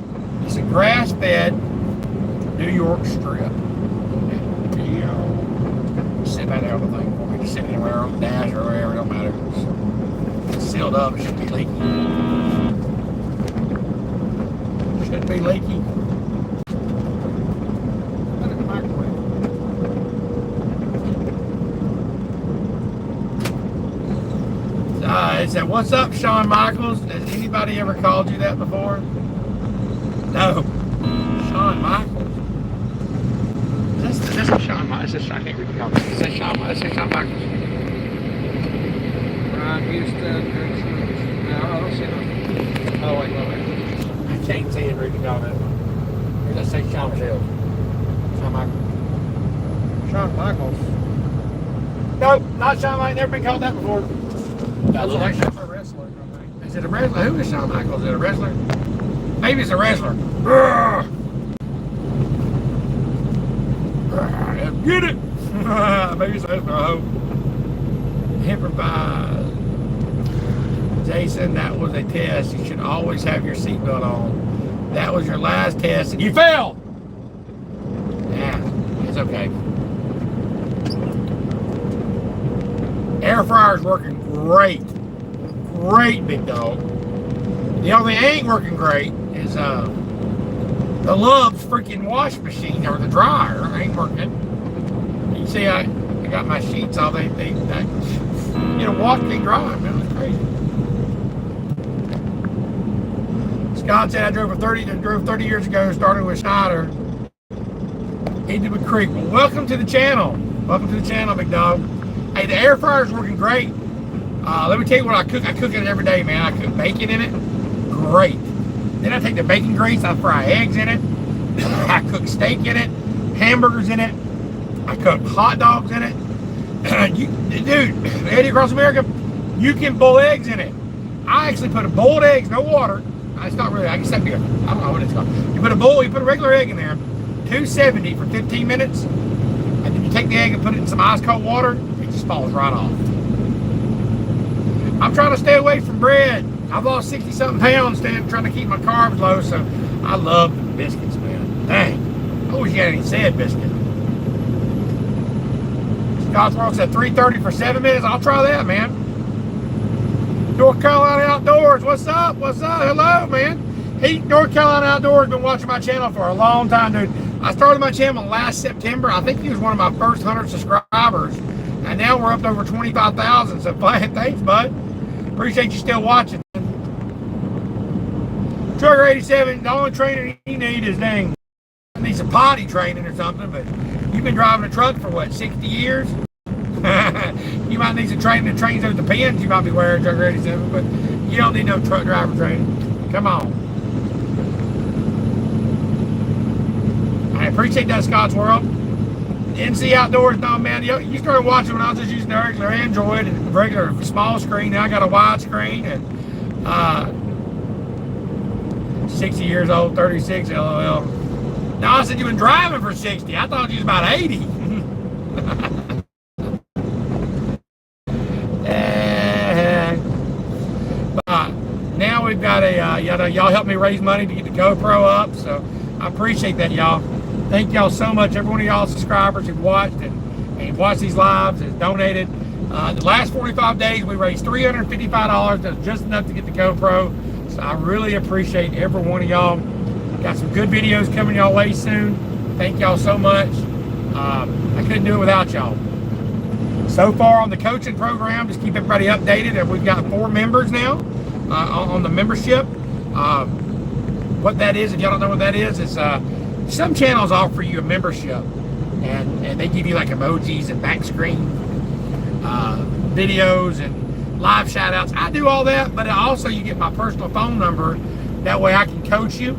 It's a grass-fed New York strip. Sit back there on the thing for me. Just sit anywhere on the dash or wherever. It don't matter. It's sealed up. It shouldn't be leaky. Shouldn't be leaky. Put it in the microwave. It said, "What's up, Shawn Michaels?" Has anybody ever called you that before? No. Shawn Michaels. Is that Shawn Michaels? I can't read the comments. Is that Shawn Michaels? Brian Houston. No, I don't see them. Oh, wait. I can't see it reading the comments. Or does that say Shawn Michaels? Shawn Michaels. Shawn Michaels. Nope, not Shawn Michaels. Never been called that before. That's actually a wrestler, I think. Is it a wrestler? Who is Shawn Michaels? Is it a wrestler? Maybe it's a wrestler. Get it! Maybe it's a wrestler, I hope. Improvise. Jason, that was a test. You should always have your seatbelt on. That was your last test and you failed! Yeah, it's okay. Air fryer's working great. Great, big dog. The only thing ain't working great is The Love's freaking wash machine or the dryer ain't working. You see, I got my sheets all they wash can't dry, man. It's crazy. Scott said I drove 30 years ago, started with Schneider. Into a creek. Well, welcome to the channel. Welcome to the channel, big dog. Hey, the air fryer's working great. Let me tell you what I cook. I cook it every day, man. I cook bacon in it. Great. Then I take the bacon grease, I fry eggs in it. I cook steak in it, hamburgers in it. I cook hot dogs in it. Dude, Eddie across America, you can boil eggs in it. I actually put a boiled eggs, no water. It's not really, I guess that'd be I don't know what it's called. You put a regular egg in there, 270 for 15 minutes, and then you take the egg and put it in some ice cold water, it just falls right off. I'm trying to stay away from bread. I've lost 60-something pounds trying to keep my carbs low, so I love biscuits, man. Dang. I wish you had any said biscuit. Scott's World said 3:30 for 7 minutes. I'll try that, man. North Carolina Outdoors, what's up? What's up? Hello, man. North Carolina Outdoors been watching my channel for a long time, dude. I started my channel last September. I think he was one of my first 100 subscribers, and now we're up to over 25,000. So, thanks, bud. Appreciate you still watching. Trucker 87, the only training you need is dang. I need some potty training or something, but you've been driving a truck for what, 60 years? You might need some training that trains over the pins you might be wearing, Trucker 87, but you don't need no truck driver training. Come on. I appreciate that, Scott's World. NC Outdoors, no, man. You started watching when I was just using the regular Android and regular small screen. Now I got a wide screen and 60 years old, 36, LOL. Now I said you been driving for 60. I thought you was about 80. But now we've got y'all helped me raise money to get the GoPro up, so I appreciate that, y'all. Thank y'all so much. Every one of y'all subscribers who've watched and watched these lives has donated. The last 45 days, we raised $355. That's just enough to get the GoPro. So I really appreciate every one of y'all. Got some good videos coming y'all way soon. Thank y'all so much. I couldn't do it without y'all. So far on the coaching program, just keep everybody updated. And we've got 4 members now on the membership. What that is, if y'all don't know what that is some channels offer you a membership, and they give you like emojis and back screen videos and live shout outs. I do all that, but also you get my personal phone number. That way I can coach you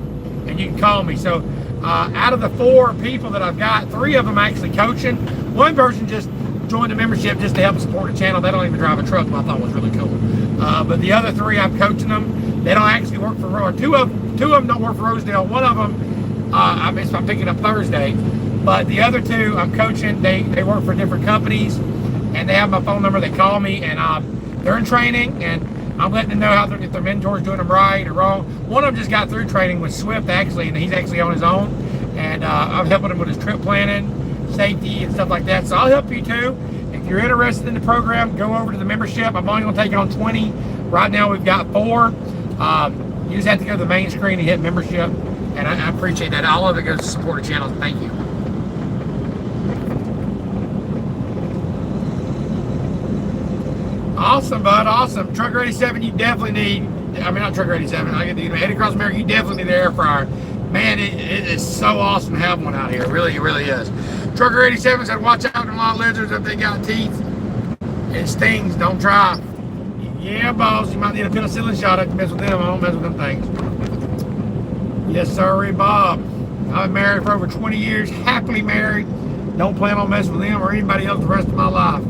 and you can call me. So out of the 4 people that I've got, 3 of them actually coaching. One person just joined the membership just to help support the channel. They don't even drive a truck, which I thought was really cool. But the other 3, I'm coaching them. They don't actually work for, or 2 of them don't work for Rosedale. One of them, I'm picking up Thursday. But the other 2, I'm coaching. They work for different companies, and they have my phone number. They call me, and they're in training, and I'm letting them know if their mentor's doing them right or wrong. One of them just got through training with Swift, actually, and he's actually on his own. And I'm helping him with his trip planning, safety, and stuff like that. So I'll help you too. If you're interested in the program, go over to the membership. I'm only going to take on 20. Right now we've got 4. You just have to go to the main screen and hit membership. And I appreciate that. All of it goes to support the channel. Thank you. Awesome, bud. Awesome. Trucker 87, you definitely need, not Trucker 87, I get the Eddie Across America, you definitely need an air fryer. Man, it is so awesome to have one out here. It really is. Trucker 87 said, watch out for a lot of lizards if they got teeth. It stings. Don't try. Yeah, boss. You might need a penicillin shot if you mess with them. I don't mess with them things. Yes, sir, Bob. I've been married for over 20 years. Happily married. Don't plan on messing with them or anybody else the rest of my life.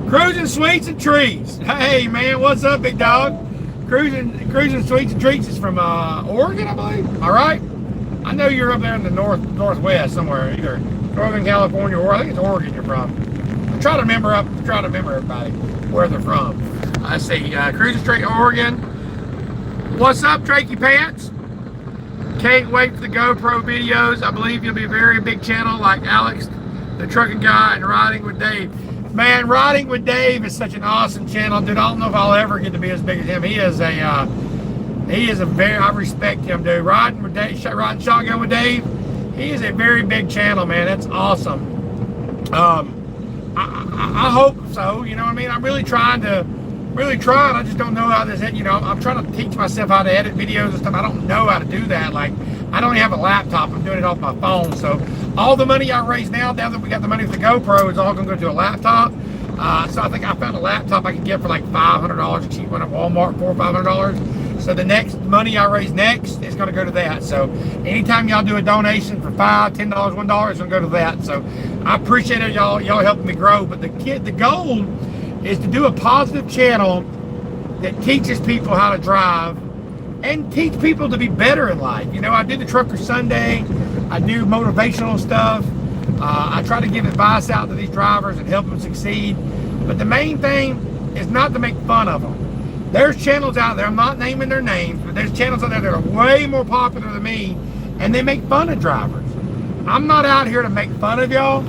Cruising Sweets and Treats. Hey, man. What's up, big dog? Cruising Sweets and Treats is from Oregon, I believe. All right. I know you're up there in the northwest somewhere, either Northern California or I think it's Oregon you're from. Try to remember everybody where they're from. I see Cruising Street, Oregon. What's up, Drakey Pants? Can't wait for the GoPro videos. I believe you'll be a very big channel like Alex, the trucking guy, and Riding with Dave. Man, Riding with Dave is such an awesome channel, dude. I don't know if I'll ever get to be as big as him. He is a He is I respect him, dude. Riding shotgun with Dave. He is a very big channel, man. That's awesome. I hope so. You know what I mean? I'm really trying. I just don't know how this. I'm trying to teach myself how to edit videos and stuff. I don't know how to do that. Like, I don't even have a laptop. I'm doing it off my phone. So all the money I raise now that we got the money for the GoPro, is all going to go to a laptop. So I think I found a laptop I can get for like $500, a cheap one at Walmart, $400 or $500. So the next money I raise next is going to go to that. So anytime y'all do a donation for $5, $10, $1, it's going to go to that. So I appreciate it, y'all helping me grow. But the goal is to do a positive channel that teaches people how to drive and teach people to be better in life. I do the Trucker Sunday. I do motivational stuff. I try to give advice out to these drivers and help them succeed. But the main thing is not to make fun of them. There's channels out there, I'm not naming their names, but there's channels out there that are way more popular than me, and they make fun of drivers. I'm not out here to make fun of y'all.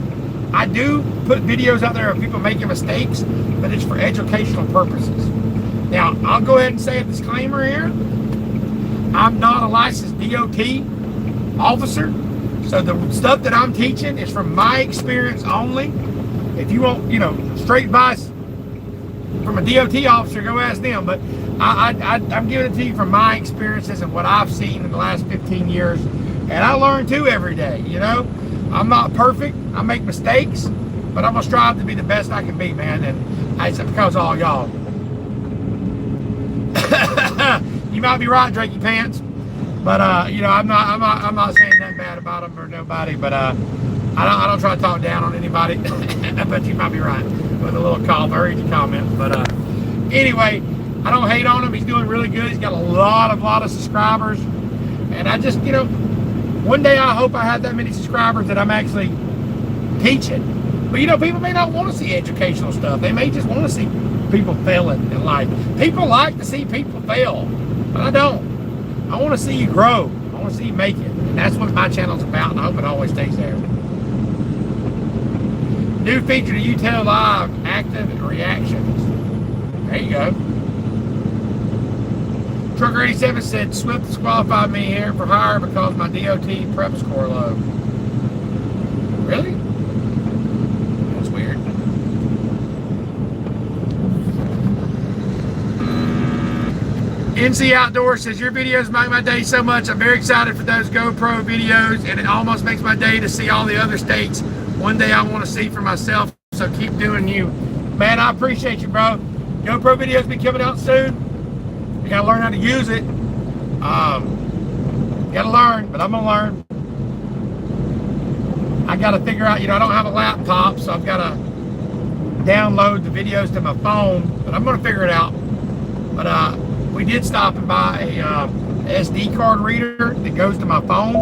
I do put videos out there of people making mistakes, but it's for educational purposes. Now, I'll go ahead and say a disclaimer here. I'm not a licensed DOT officer, so the stuff that I'm teaching is from my experience only. If you want, straight advice from a DOT officer, go ask them. But I'm giving it to you from my experiences and what I've seen in the last 15 years. And I learn too every day, I'm not perfect. I make mistakes, but I'm going to strive to be the best I can be, man. And it's because of all y'all. You might be right, Drakey Pants. But, I'm not saying nothing bad about them or nobody. But I don't try to talk down on anybody. But you might be right with a little call. I read your comments. But anyway, I don't hate on him. He's doing really good. He's got a lot of subscribers. And I just, one day I hope I have that many subscribers that I'm actually teaching. But, people may not want to see educational stuff. They may just want to see people failing in life. People like to see people fail. But I don't. I want to see you grow. I want to see you make it. And that's what my channel's about, and I hope it always stays there. New feature to YouTube Live, active reactions. There you go. Trucker 87 said, Swift disqualified me here for hire because my DOT prep score low. Really? That's weird. NC Outdoor says, your videos make my day so much. I'm very excited for those GoPro videos, and it almost makes my day to see all the other states. One day I want to see for myself, so keep doing you. Man, I appreciate you, bro. GoPro videos be coming out soon. You gotta learn how to use it. You gotta learn, but I'm gonna learn. I gotta figure out, I don't have a laptop, so I've gotta download the videos to my phone, but I'm gonna figure it out. But we did stop and buy a SD card reader that goes to my phone,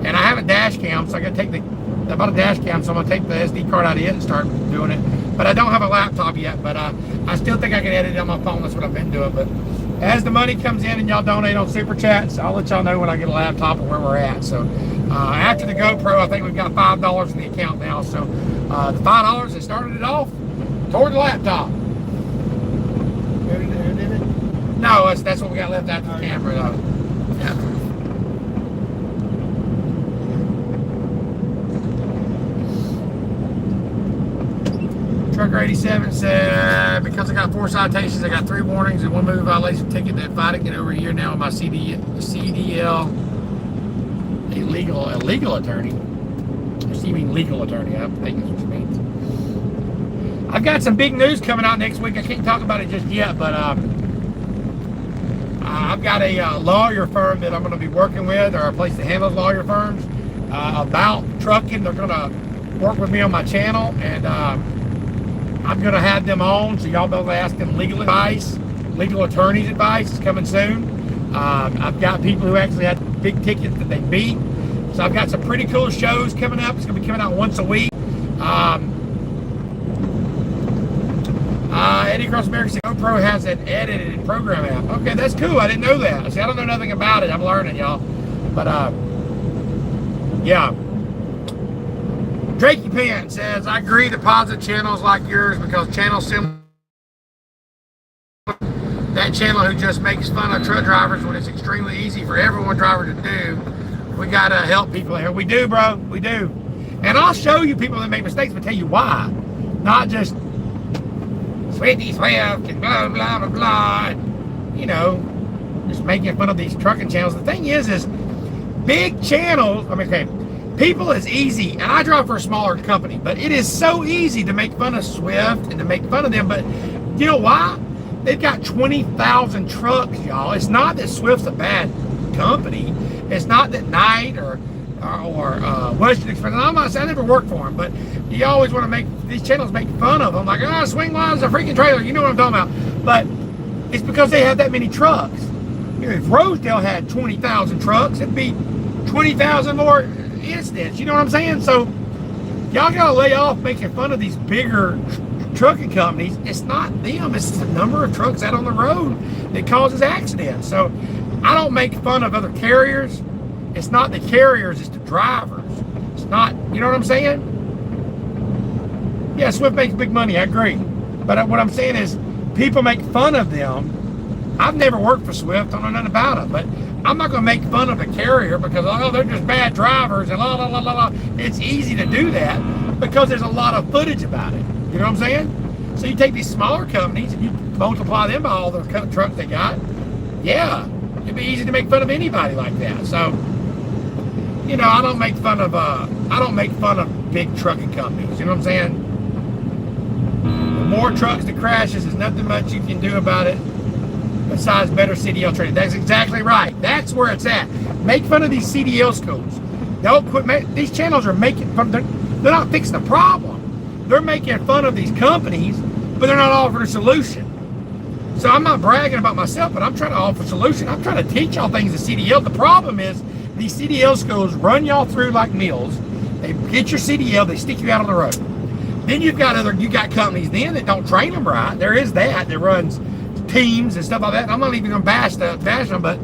and I have a dash cam, so I bought a dash cam, so I'm gonna take the SD card out of it and start doing it. But I don't have a laptop yet, but I still think I can edit it on my phone. That's what I've been doing. But as the money comes in and y'all donate on Super Chats, I'll let y'all know when I get a laptop and where we're at. So after the GoPro, I think we've got $5 in the account now. So the $5 that started it off toward the laptop. No, that's what we got left after the camera, though. Yeah. Trucker 87 said, because I got 4 citations, I got 3 warnings and 1 moving violation ticket that fight again over a year now with my CDL illegal attorney. You mean legal attorney? I think that's what you mean. I've got some big news coming out next week. I can't talk about it just yet, but I've got a lawyer firm that I'm going to be working with, or a place that handles lawyer firms, about trucking. They're going to work with me on my channel, and I'm going to have them on, so y'all be able to ask them legal advice, legal attorney's advice. Is coming soon. I've got people who actually had big tickets that they beat. So I've got some pretty cool shows coming up. It's going to be coming out once a week. Eddie Cross America said GoPro has an edited program app. Okay, that's cool. I didn't know that. See, I don't know nothing about it. I'm learning, y'all. But, yeah. Drakey Pan says, I agree to positive channels like yours because channels similar that channel who just makes fun of truck drivers when it's extremely easy for everyone driver to do. We gotta help people here. We do, bro. We do. And I'll show you people that make mistakes, but tell you why. Not just Swifty Swift and blah blah blah blah. You know, just making fun of these trucking channels. The thing is big channels. I mean, okay, people is easy, and I drive for a smaller company, but it is so easy to make fun of Swift and to make fun of them. But you know why? They've got 20,000 trucks, y'all. It's not that Swift's a bad company. It's not that Knight or Western Express. I'm not saying I never worked for them, but you always want to make these channels make fun of them, like, Swing Line's a freaking trailer. You know what I'm talking about? But it's because they have that many trucks. You know, if Rosedale had 20,000 trucks, it'd be 20,000 more incidents. You know what I'm saying? So y'all gotta lay off making fun of these bigger trucking companies. It's not them, it's the number of trucks out on the road that causes accidents. So I don't make fun of other carriers. It's not the carriers, it's the drivers. It's not, you know what I'm saying? Yeah, Swift makes big money, I agree. But what I'm saying is people make fun of them. I've never worked for Swift, I don't know nothing about it, but I'm not gonna make fun of a carrier because, oh, they're just bad drivers and la la la la la. It's easy to do that because there's a lot of footage about it. You know what I'm saying? So you take these smaller companies and you multiply them by all the trucks they got. Yeah, it'd be easy to make fun of anybody like that. So, you know, I don't make fun of big trucking companies. You know what I'm saying? The more trucks that crashes, there's nothing much you can do about it besides better CDL training. That's exactly right. That's where it's at. Make fun of these CDL schools. Don't quit. These channels are making fun. They're not fixing the problem. They're making fun of these companies, but they're not offering a solution. So I'm not bragging about myself, but I'm trying to offer a solution. I'm trying to teach y'all things at CDL. The problem is these CDL schools run y'all through like meals. They get your CDL, they stick you out on the road. Then you got companies then that don't train them right. There is that runs teams and stuff like that. I'm not even gonna bash them, but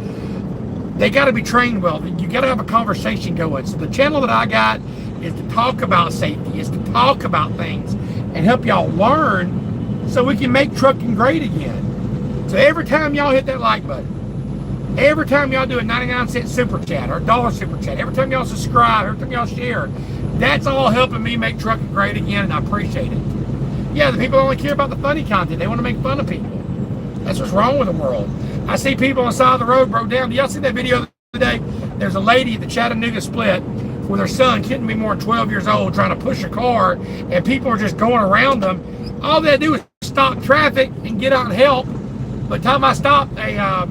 they got to be trained well. You got to have a conversation going. So the channel that I got is to talk about safety, is to talk about things and help y'all learn so we can make trucking great again. So every time y'all hit that like button, every time y'all do a 99-cent super chat or a $1 super chat, every time y'all subscribe, every time y'all share, that's all helping me make trucking great again, and I appreciate it. Yeah, the people only care about the funny content. They want to make fun of people. That's what's wrong with the world. I see people on the side of the road broke down. Do y'all see that video the other day? There's a lady at the Chattanooga Split with her son, couldn't be more than 12 years old, trying to push a car, and people are just going around them. All they do is stop traffic and get out and help. By the time I stopped, a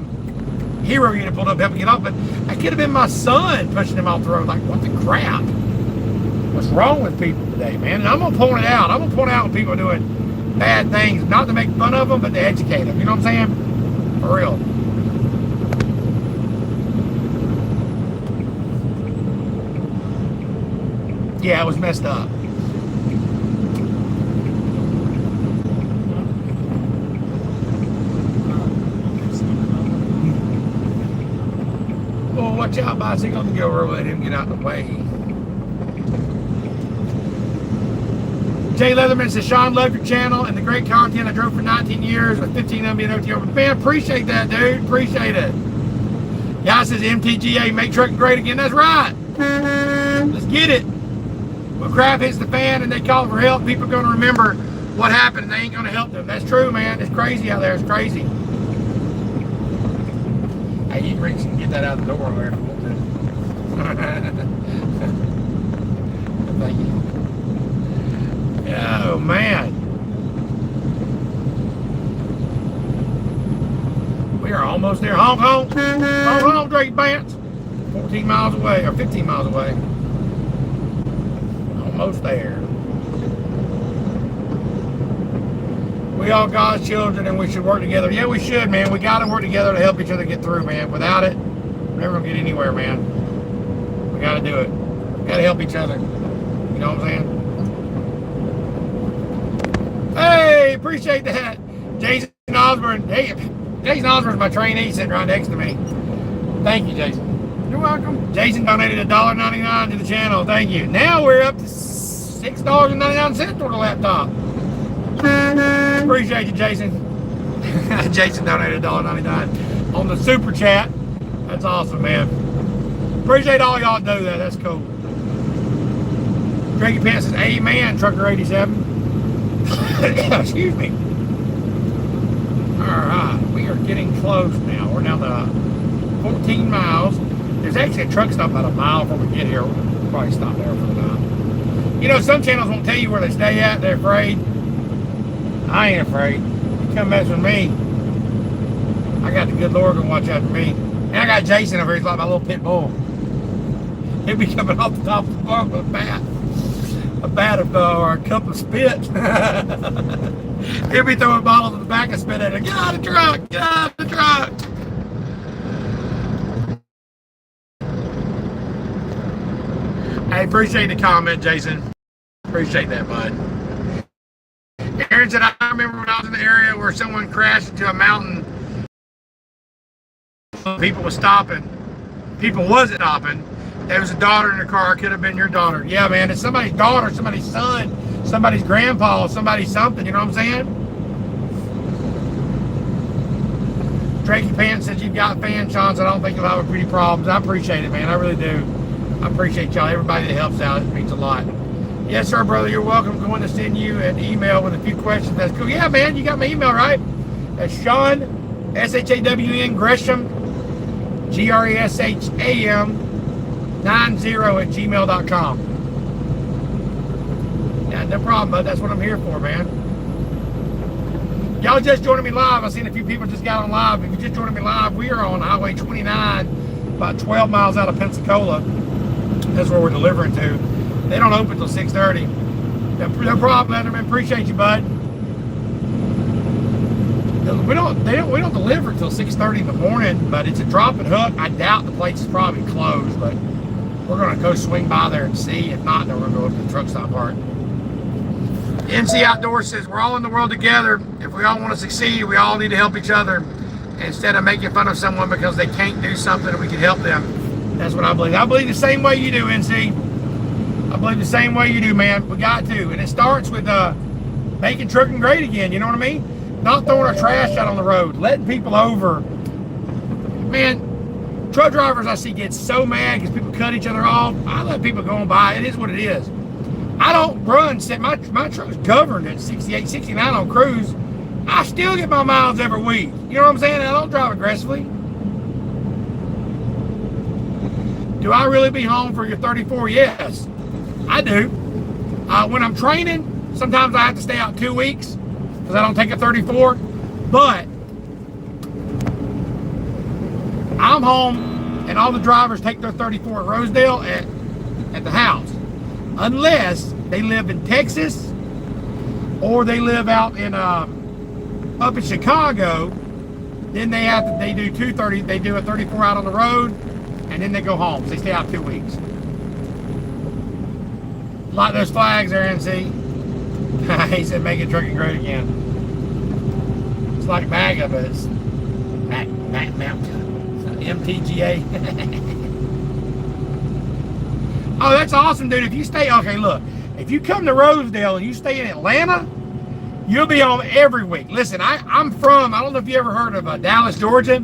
hero unit pulled up to help me get off, but I could have been my son pushing him off the road. Like, what the crap? What's wrong with people today, man? And I'm going to point it out. I'm going to point out when people are doing bad things, not to make fun of them, but to educate them. You know what I'm saying? For real. Yeah, it was messed up. Oh, watch out, bicycle. I'm going to go over let him get out of the way. Jay Leatherman says, Sean, love your channel and the great content. I drove for 19 years with 15 of them being OTR. Man, appreciate that, dude. Appreciate it. Guy says, MTGA, make trucking great again. That's right. Let's get it. When crap hits the fan and they call for help, people are going to remember what happened and they ain't going to help them. That's true, man. It's crazy out there. It's crazy. Hey, you can reach and get that out the door over there if you want to. Thank you. Oh, man. We are almost there. Honk, honk. Honk, honk, Drake Bance. 14 miles away, or 15 miles away. Almost there. We all God's children and we should work together. Yeah, we should, man. We got to work together to help each other get through, man. Without it, we're never going to get anywhere, man. We got to do it. We got to help each other. You know what I'm saying? Hey, appreciate that. Jason Osborne. Hey, Jason Osborne's my trainee sitting right next to me. Thank you, Jason. You're welcome. Jason donated $1.99 to the channel. Thank you. Now we're up to $6.99 for the laptop. Appreciate you, Jason. Jason donated $1.99 on the super chat. That's awesome, man. Appreciate all y'all do that. That's cool. Drakey Pants says, amen, Trucker 87. Excuse me. Alright, we are getting close now. We're down to 14 miles. There's actually a truck stop about a mile before we get here. We'll probably stop there for the night. You know, some channels won't tell you where they stay at. They're afraid. I ain't afraid. You come mess with me. I got the good Lord gonna watch after me. And I got Jason over here. He's like my little pit bull. He'll be coming off the top of the bunk with a bat or a cup of spit. He'll be throwing bottles in the back and spit at it. Get out of the truck! Get out of the truck! I appreciate the comment, Jason. Appreciate that, bud. Aaron said, I remember when I was in the area where someone crashed into a mountain. People was stopping. People wasn't stopping. There was a daughter in the car. Could have been your daughter. Yeah, man. It's somebody's daughter, somebody's son, somebody's grandpa, somebody's something. You know what I'm saying? Drakey Pants says, you've got fans, Sean, so I don't think you'll have a pretty problems. I appreciate it, man. I really do. I appreciate y'all. Everybody that helps out. It means a lot. Yes, sir, brother. You're welcome. I'm going to send you an email with a few questions. That's cool. Yeah, man. You got my email, right? That's Sean, S-H-A-W-N, Gresham, Gresham, 90@gmail.com. Yeah, no problem, bud. That's what I'm here for, man. Y'all just joining me live. I've seen a few people just got on live. If you're just joining me live, we are on Highway 29, about 12 miles out of Pensacola. That's where we're delivering to. They don't open till 6:30. No problem, Letterman. Appreciate you, bud. We don't deliver till 6:30 in the morning, but it's a drop and hook. I doubt the place is probably closed, but we're gonna go swing by there and see. If not, then we're gonna go up to the truck stop part. MC Outdoors says, we're all in the world together. If we all want to succeed, we all need to help each other. Instead of making fun of someone because they can't do something, we can help them. That's what I believe. I believe the same way you do, NC. I believe the same way you do, man. We got to. And it starts with making trucking great again, you know what I mean? Not throwing our trash out on the road, letting people over. Man, truck drivers I see get so mad because people cut each other off. I let people go on by. It is what it is. I don't run. My truck's governed at 68, 69 on cruise. I still get my miles every week. You know what I'm saying? I don't drive aggressively. Do I really be home for your 34? Yes, I do. When I'm training, sometimes I have to stay out 2 weeks because I don't take a 34. But I'm home and all the drivers take their 34 at Rosedale at the house. Unless they live in Texas or they live out in up in Chicago, then they do 230. They do a 34 out on the road, and then they go home. So they stay out 2 weeks. Like those flags there, NC. He said, "Make it trucking great again." It's like MAGA, but it's MTGA. Oh, that's awesome, dude. If you stay, okay, look, if you come to Rosedale and you stay in Atlanta, you'll be home every week. Listen, I'm from, I don't know if you ever heard of Dallas, Georgia.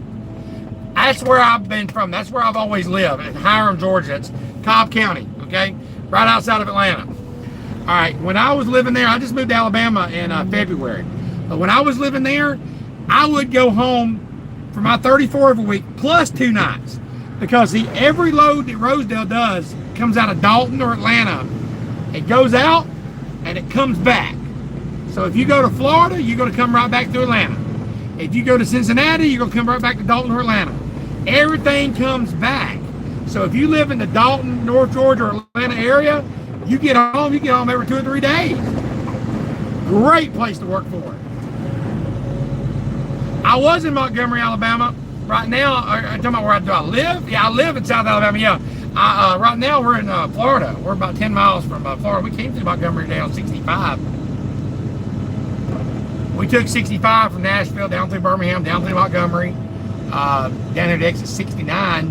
That's where I've been from. That's where I've always lived, in Hiram, Georgia. It's Cobb County, okay? Right outside of Atlanta. All right, when I was living there, I just moved to Alabama in February. But when I was living there, I would go home for my 34 every week, plus 2 nights. Because see, every load that Rosedale does comes out of Dalton or Atlanta. It goes out and it comes back. So if you go to Florida, you're going to come right back to Atlanta. If you go to Cincinnati, you're going to come right back to Dalton or Atlanta. Everything comes back. So if you live in the Dalton, North Georgia, or Atlanta area, you get home every 2 or 3 days. Great place to work for. I was in Montgomery, Alabama. Right now, I'm talking about where do I live? Yeah, I live in South Alabama, yeah. Right now, we're in Florida. We're about 10 miles from Florida. We came to Montgomery down 65. We took 65 from Nashville down through Birmingham, down through Montgomery, down here to exit 69,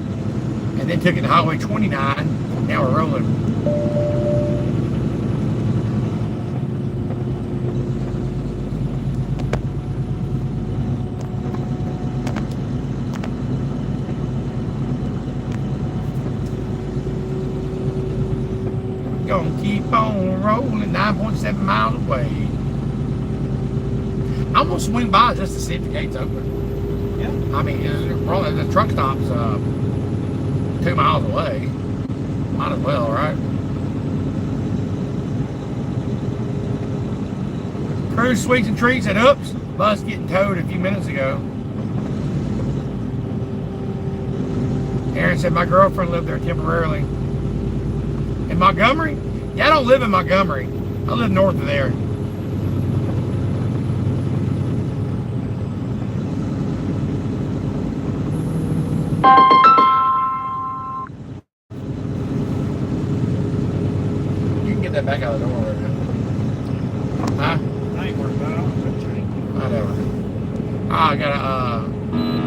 and then took it to Highway 29. Now we're rolling. gonna keep on rolling 9.7 miles away. I'm gonna swing by just to see if the gate's open. Yeah. I mean, the truck stop's 2 miles away. Might as well, right? Cruise Sweets and Treats said, oops, bus getting towed a few minutes ago. Aaron said, my girlfriend lived there temporarily. In Montgomery? Yeah, I don't live in Montgomery. I live north of there. You can get that back out of the door right now. Huh? I ain't worried about it. I'm gonna change. Whatever. I got a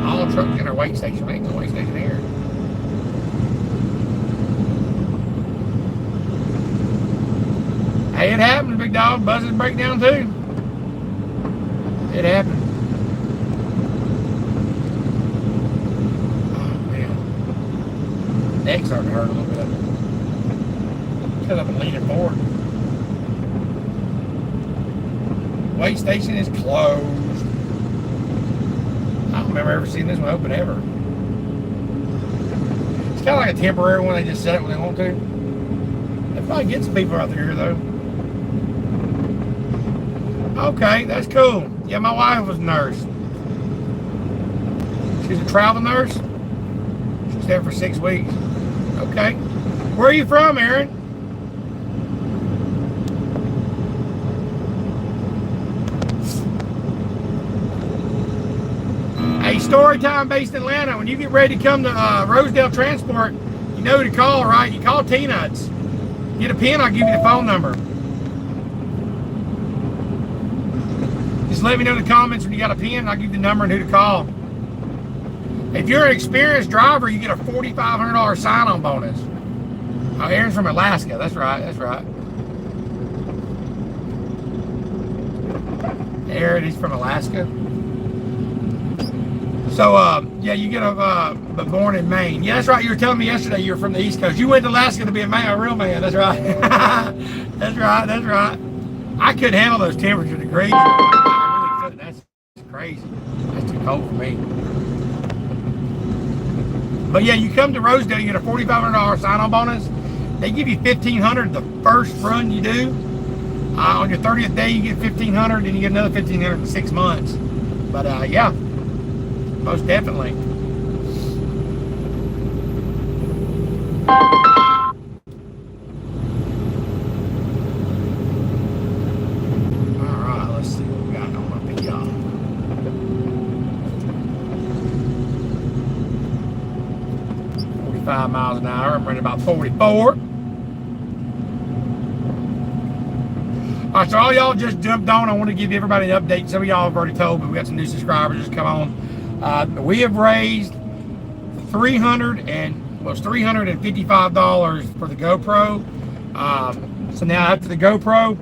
all trucks in our weight station. Ain't no weight station here. Hey, it happens, big dog. Buses break down too. It happens. Oh man, neck's starting to hurt a little bit. Because I've been leaning forward. Weight station is closed. I don't remember ever seeing this one open ever. It's kind of like a temporary one. They just set it when they want to. They probably get some people out there though. Okay, that's cool. Yeah, my wife was a nurse. She's a travel nurse. She's there for 6 weeks. Okay. Where are you from, Aaron? Hey, story time based in Atlanta. When you get ready to come to Rosedale Transport, you know who to call, right? You call T-Nuts. Get a pen, I'll give you the phone number. Just let me know in the comments when you got a pen, I'll give you the number and who to call. If you're an experienced driver, you get a $4,500 sign-on bonus. Oh, Aaron's from Alaska. That's right, that's right. Aaron, he's from Alaska. So, yeah, you get but born in Maine. Yeah, that's right. You were telling me yesterday you were from the East Coast. You went to Alaska to be a real man. That's right. That's right. That's right. I couldn't handle those temperature degrees. I really couldn't. That's crazy. That's too cold for me. But yeah, you come to Rosedale, you get a $4,500 sign-on bonus. They give you $1,500 the first run you do. On your 30th day, you get $1,500, and you get another $1,500 in 6 months. But yeah. Most definitely. Alright, let's see what we got on my video. 45 miles an hour. I'm running about 44. Alright, so all y'all just jumped on. I want to give everybody an update. Some of y'all have already told, but we got some new subscribers just come on. We have raised $355 for the GoPro. So now after the GoPro,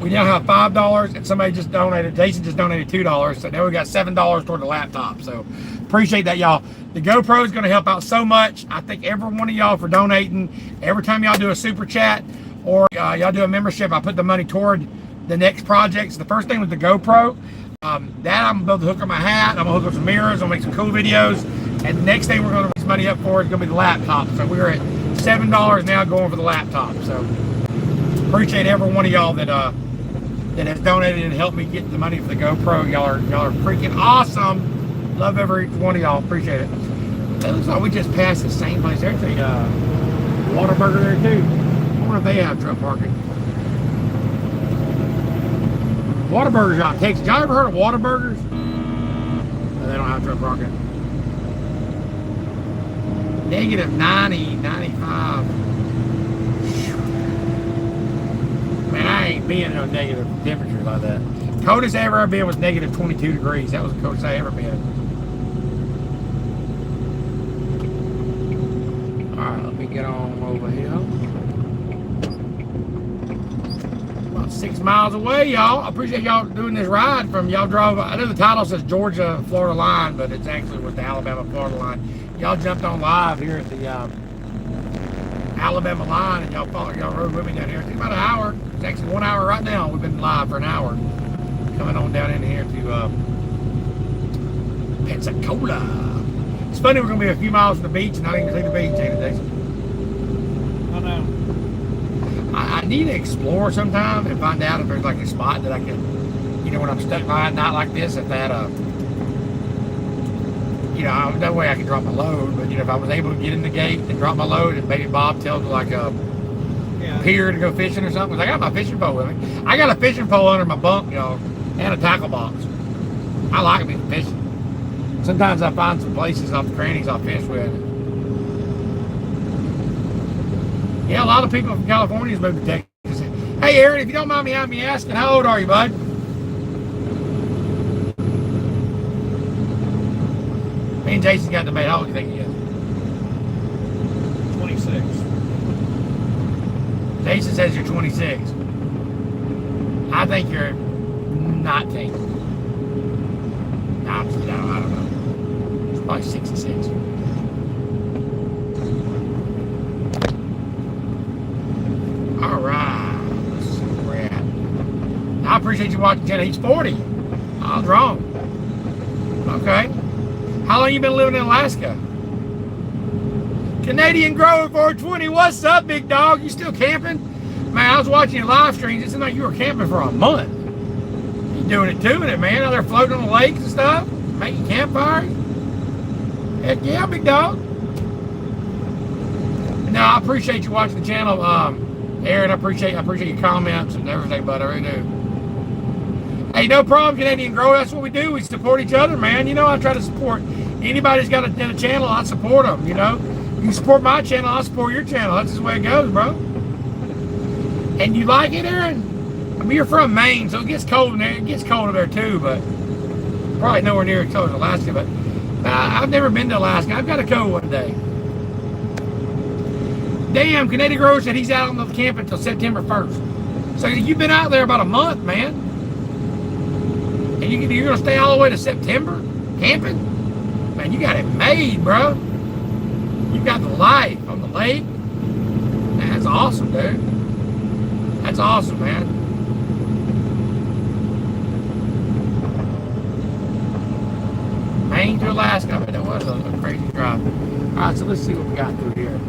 we now have $5, and somebody just donated. Jason just donated $2, so now we got $7 toward the laptop. So appreciate that, y'all. The GoPro is going to help out so much. I thank every one of y'all for donating. Every time y'all do a super chat or y'all do a membership, I put the money toward the next project. So the first thing was the GoPro. That I'm going to hook up my hat. I'm going to hook up some mirrors. I'm going to make some cool videos. And the next thing we're going to raise money up for is going to be the laptop. So we're at $7 now going for the laptop. So appreciate every one of y'all that that has donated and helped me get the money for the GoPro. Y'all are freaking awesome. Love every one of y'all. Appreciate it. It looks like we just passed the same place. There's a Whataburger there too. I wonder if they have truck parking. Whataburgers out in Texas. Y'all ever heard of Whataburgers? No, they don't have truck parking. Negative 90, 95. Man, I ain't been in no negative temperatures like that. Coldest I ever been was negative 22 degrees. That was the coldest I ever been. Alright, let me get on over here. About 6 miles away, y'all. I appreciate y'all doing this ride from y'all drove. I know the title says Georgia Florida line, but it's actually with the Alabama Florida line. Y'all jumped on live here at the Alabama line, and y'all rode with me down here. It took about an hour. It's actually 1 hour right now. We've been live for an hour, coming on down in here to Pensacola. It's funny, we're gonna be a few miles from the beach and not even see the beach, ain't it, Jason? I know. I need to explore sometime and find out if there's like a spot that I can, when I'm stuck by a night like this, if that, no way I can drop my load, but if I was able to get in the gate and drop my load and maybe Bob tells me like a pier to go fishing or something, 'cause I got my fishing pole with me. I got a fishing pole under my bunk, y'all, and a tackle box. I like me fishing. Sometimes I find some places off the crannies I'll fish with. Yeah, a lot of people from California moved to Texas. Hey, Aaron, if you don't mind me asking, how old are you, bud? Me and Jason got to debate. How old do you think he is? 26. Jason says you're 26. I think you're 19. No, I don't know. It's probably 66. All right. Let's see where we're at. I appreciate you watching, Jenna. He's 40. I was wrong. Okay. How long you been living in Alaska? Canadian Grower 420. What's up, big dog? You still camping? Man, I was watching your live streams. It seemed like you were camping for a month. You doing it man. Out there floating on the lakes and stuff, making campfires. Heck yeah, big dog. No, I appreciate you watching the channel, Aaron. I appreciate your comments and everything, bud. I really do. Hey, no problem, Canadian Grower. That's what we do. We support each other, man. I try to support anybody who's got a channel. I support them. You support my channel, I support your channel. That's just the way it goes, bro. And you like it, Aaron? I mean, you're from Maine, so it gets cold in there. It gets cold over there too, but probably nowhere near as cold as Alaska. But I've never been to Alaska. I've got to go one day. Damn, Canadian Grower said he's out on the camp until September 1st. So you've been out there about a month, man. And you're going to stay all the way to September camping? Man, you got it made, bro. You got the life on the lake. Man, that's awesome, dude. That's awesome, man. Maine to Alaska. I mean, that was a crazy drive. All right, so let's see what we got through here.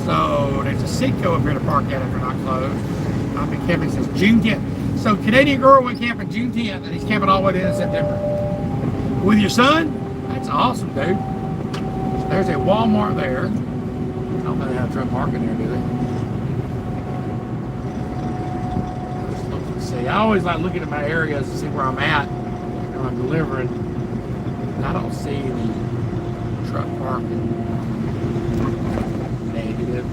So there's a Citgo up here to park at if they're not closed. I've been camping since June 10th. So Canadian Grower went camping June 10th, and he's camping all the way to the end of September. With your son? That's awesome, dude. So there's a Walmart there. I don't know they have truck parking there, do they? Let's see. I always like looking at my areas to see where I'm at when I'm delivering. And I don't see any truck parking. Negative.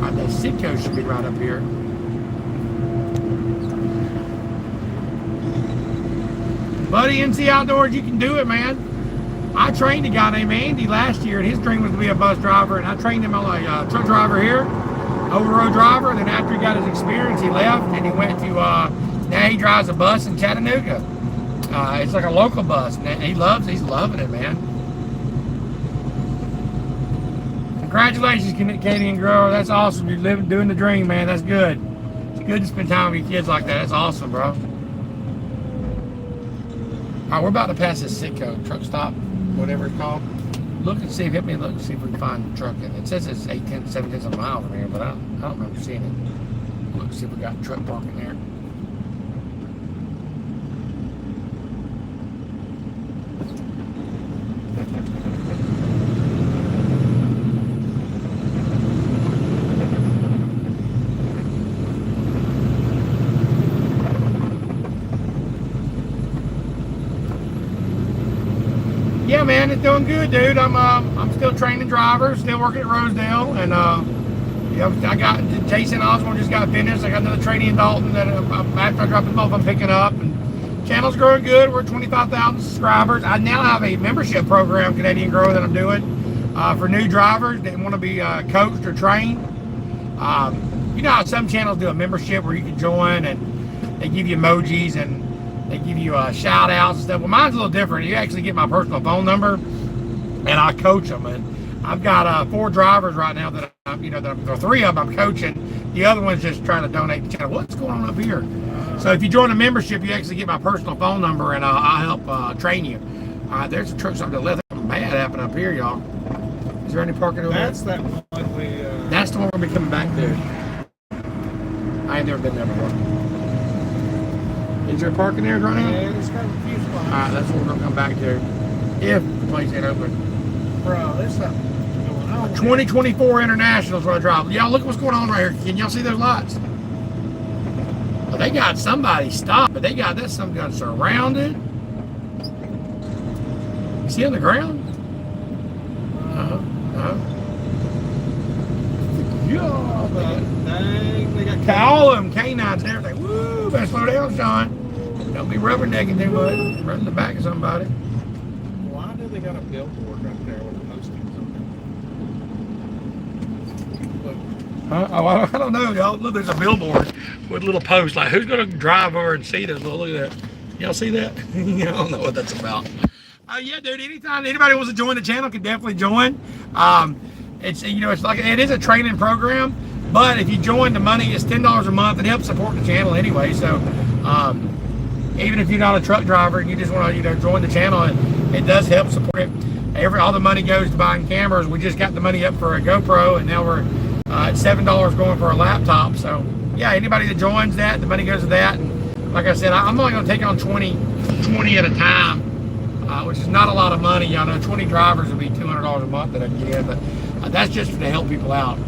All right, that Citgo should be right up here. Buddy, NC Outdoors, you can do it, man. I trained a guy named Andy last year, and his dream was to be a bus driver, and I trained him on a truck driver here, over-the-road driver, and then after he got his experience, he left, and he went to, now he drives a bus in Chattanooga. It's like a local bus, and he's loving it, man. Congratulations, Canadian Grower. That's awesome. You're doing the dream, man. That's good. It's good to spend time with your kids like that. That's awesome, bro. All right, we're about to pass this Citgo truck stop, whatever it's called. Look and see, hit me and look and see if we can find the truck in it. It says it's 8, 7 tenths of a mile from here, but I don't remember seeing it. Look and see if we got truck parking there. Yeah, man, it's doing good, dude. I'm still training drivers, still working at Rosedale, and I got Jason Osborne just got finished. I got another trainee in Dalton that after I drop them off, I'm picking up. And channel's growing good. We're at 25,000 subscribers. I now have a membership program, Canadian Grower, that I'm doing for new drivers that want to be coached or trained. You know how some channels do a membership where you can join and they give you emojis and they give you shout outs and stuff. Well, mine's a little different. You actually get my personal phone number and I coach them. And I've got 4 drivers right now that the 3 of them I'm coaching. The other one's just trying to donate to the channel. What's going on up here? So if you join a membership, you actually get my personal phone number, and I'll help train you. There's a truck something to the left. Something bad happened up here, y'all. Is there any parking over there? That's that one we. That's the one we're gonna be coming back to. I ain't never been there before. Is there parking there right now? Yeah, it's got a few spots. Alright, that's what we're gonna come back to. If the place ain't open. Bro, there's something going on. 2024 International is what I drive. Y'all look what's going on right here. Can y'all see those lights? Well, they got somebody stopped, but they got that some gun surrounded. You see on the ground? Yeah, Dang, they got all of them canines and everything. Woo, better slow down, Sean. Don't be rubbernecking too much. Running the back of somebody. Why do they got a billboard right there with a posting something? Huh? Oh, I don't know, y'all. Look, there's a billboard with a little post. Like, who's going to drive over and see this? Look at that. Y'all see that? I don't know what that's about. Yeah, dude. Anytime anybody wants to join the channel, can definitely join. It's it's like it is a training program, but if you join, the money is $10 a month. It helps support the channel anyway. So even if you're not a truck driver and you just want to join the channel, it does help support it. All the money goes to buying cameras. We just got the money up for a GoPro, and now we're at $7 going for a laptop. So yeah, anybody that joins that, the money goes to that. And like I said, I'm only going to take on 20 at a time, which is not a lot of money. Y'all know 20 drivers would be $200 a month that I get in, but that's just to help people out.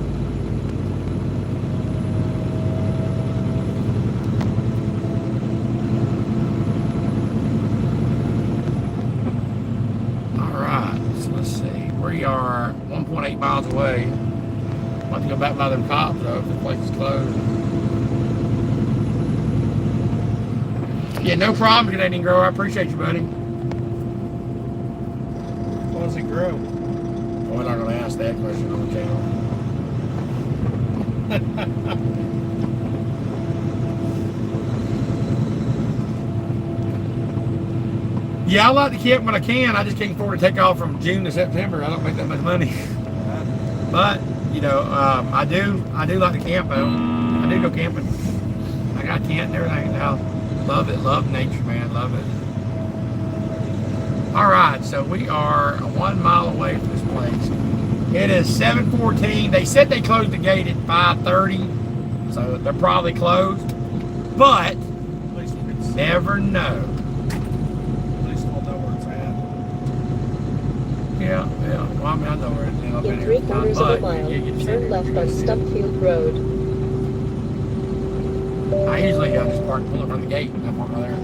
All right, so let's see. We are 1.8 miles away. I'm about to go back by them cops though if the place is closed. Yeah, no problem, Canadian Grower. I appreciate you, buddy. What does it grow? We're not going to ask that question on the channel. Yeah, I like to camp when I can. I just can't afford to take off from June to September. I don't make that much money. But I do like to camp though. I do go camping. I got a tent and everything now. Love it. Love nature, man. Love it. All right, so we are 1 mile away from this place. It is 7:14. They said they closed the gate at 5:30, so they're probably closed. But never know. At least we'll know where it's at. Yeah. Well, I mean, I know where it is. I've been In here 3/4 of a mile, turn left on Stumpfield Road. I usually just park pull up from the gate and I park right there.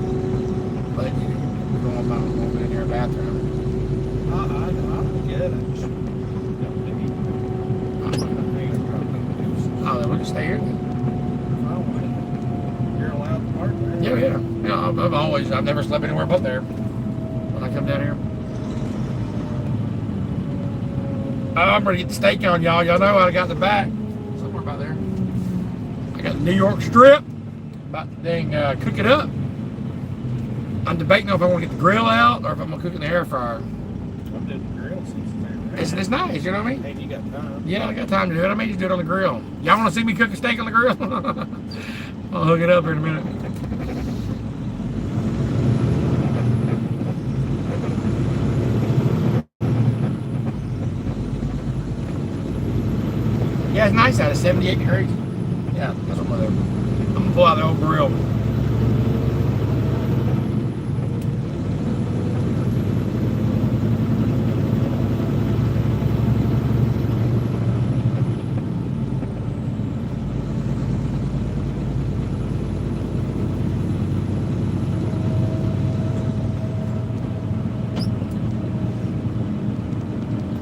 But we're going about moving in your bathroom. I don't get it. Oh, then we'll just stay here. You're allowed to park there. Yeah. I've never slept anywhere but there when I come down here. Oh, I'm ready to get the steak on, y'all. Y'all know I got the back. Somewhere about there. I got the New York strip. About to dang cook it up. I'm debating if I want to get the grill out or if I'm going to cook it in the air fryer. I'm doing the grill since It's nice, you know what I mean? Hey, you got time? Yeah, I got time to do it. I may just do it on the grill. Y'all want to see me cook a steak on the grill? I'll hook it up here in a minute. Yeah, it's nice out. It's 78 degrees. Yeah, that's what I'm going to pull out the old grill.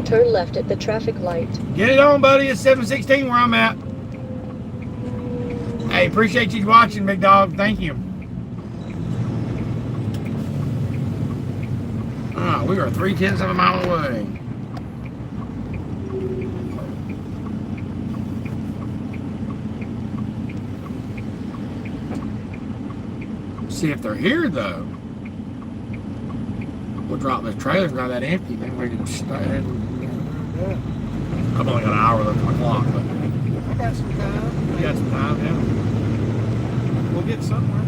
Turn left at the traffic light. Get it on, buddy. It's 7:16 where I'm at. Hey, appreciate you watching, big dog. Thank you. We are 3/10 of a mile away. See if they're here, though. We'll drop this trailer, grab that empty, then we can start. Yeah. I've only got an hour left on my clock, but I got some time. we got some time, yeah. We'll get somewhere.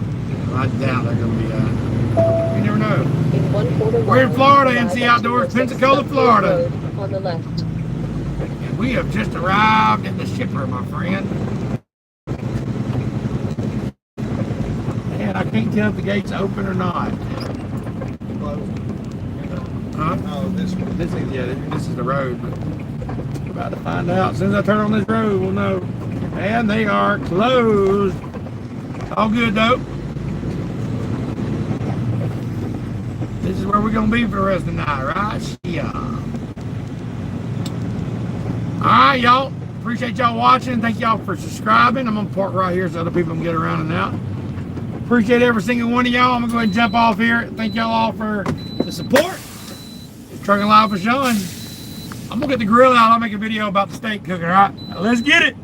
I doubt they're going to be, you never know. In 1/4 We're in mile, Florida, arrive NC at Outdoors, 206 Pensacola, Stumpfield Florida. Road on the left. And we have just arrived at the shipper, my friend. Man, I can't tell if the gate's open or not. Closed. Huh? Oh, this one. This is the road. But we're about to find out. As soon as I turn on this road, we'll know. And they are closed. All good though. This is where we're gonna be for the rest of the night, right? Yeah. Alright, y'all. Appreciate y'all watching. Thank y'all for subscribing. I'm gonna park right here so other people can get around and out. Appreciate every single one of y'all. I'm gonna go ahead and jump off here. Thank y'all all for the support. It's Trucking Live for Sean. I'm gonna get the grill out. I'll make a video about the steak cooking, alright? Let's get it.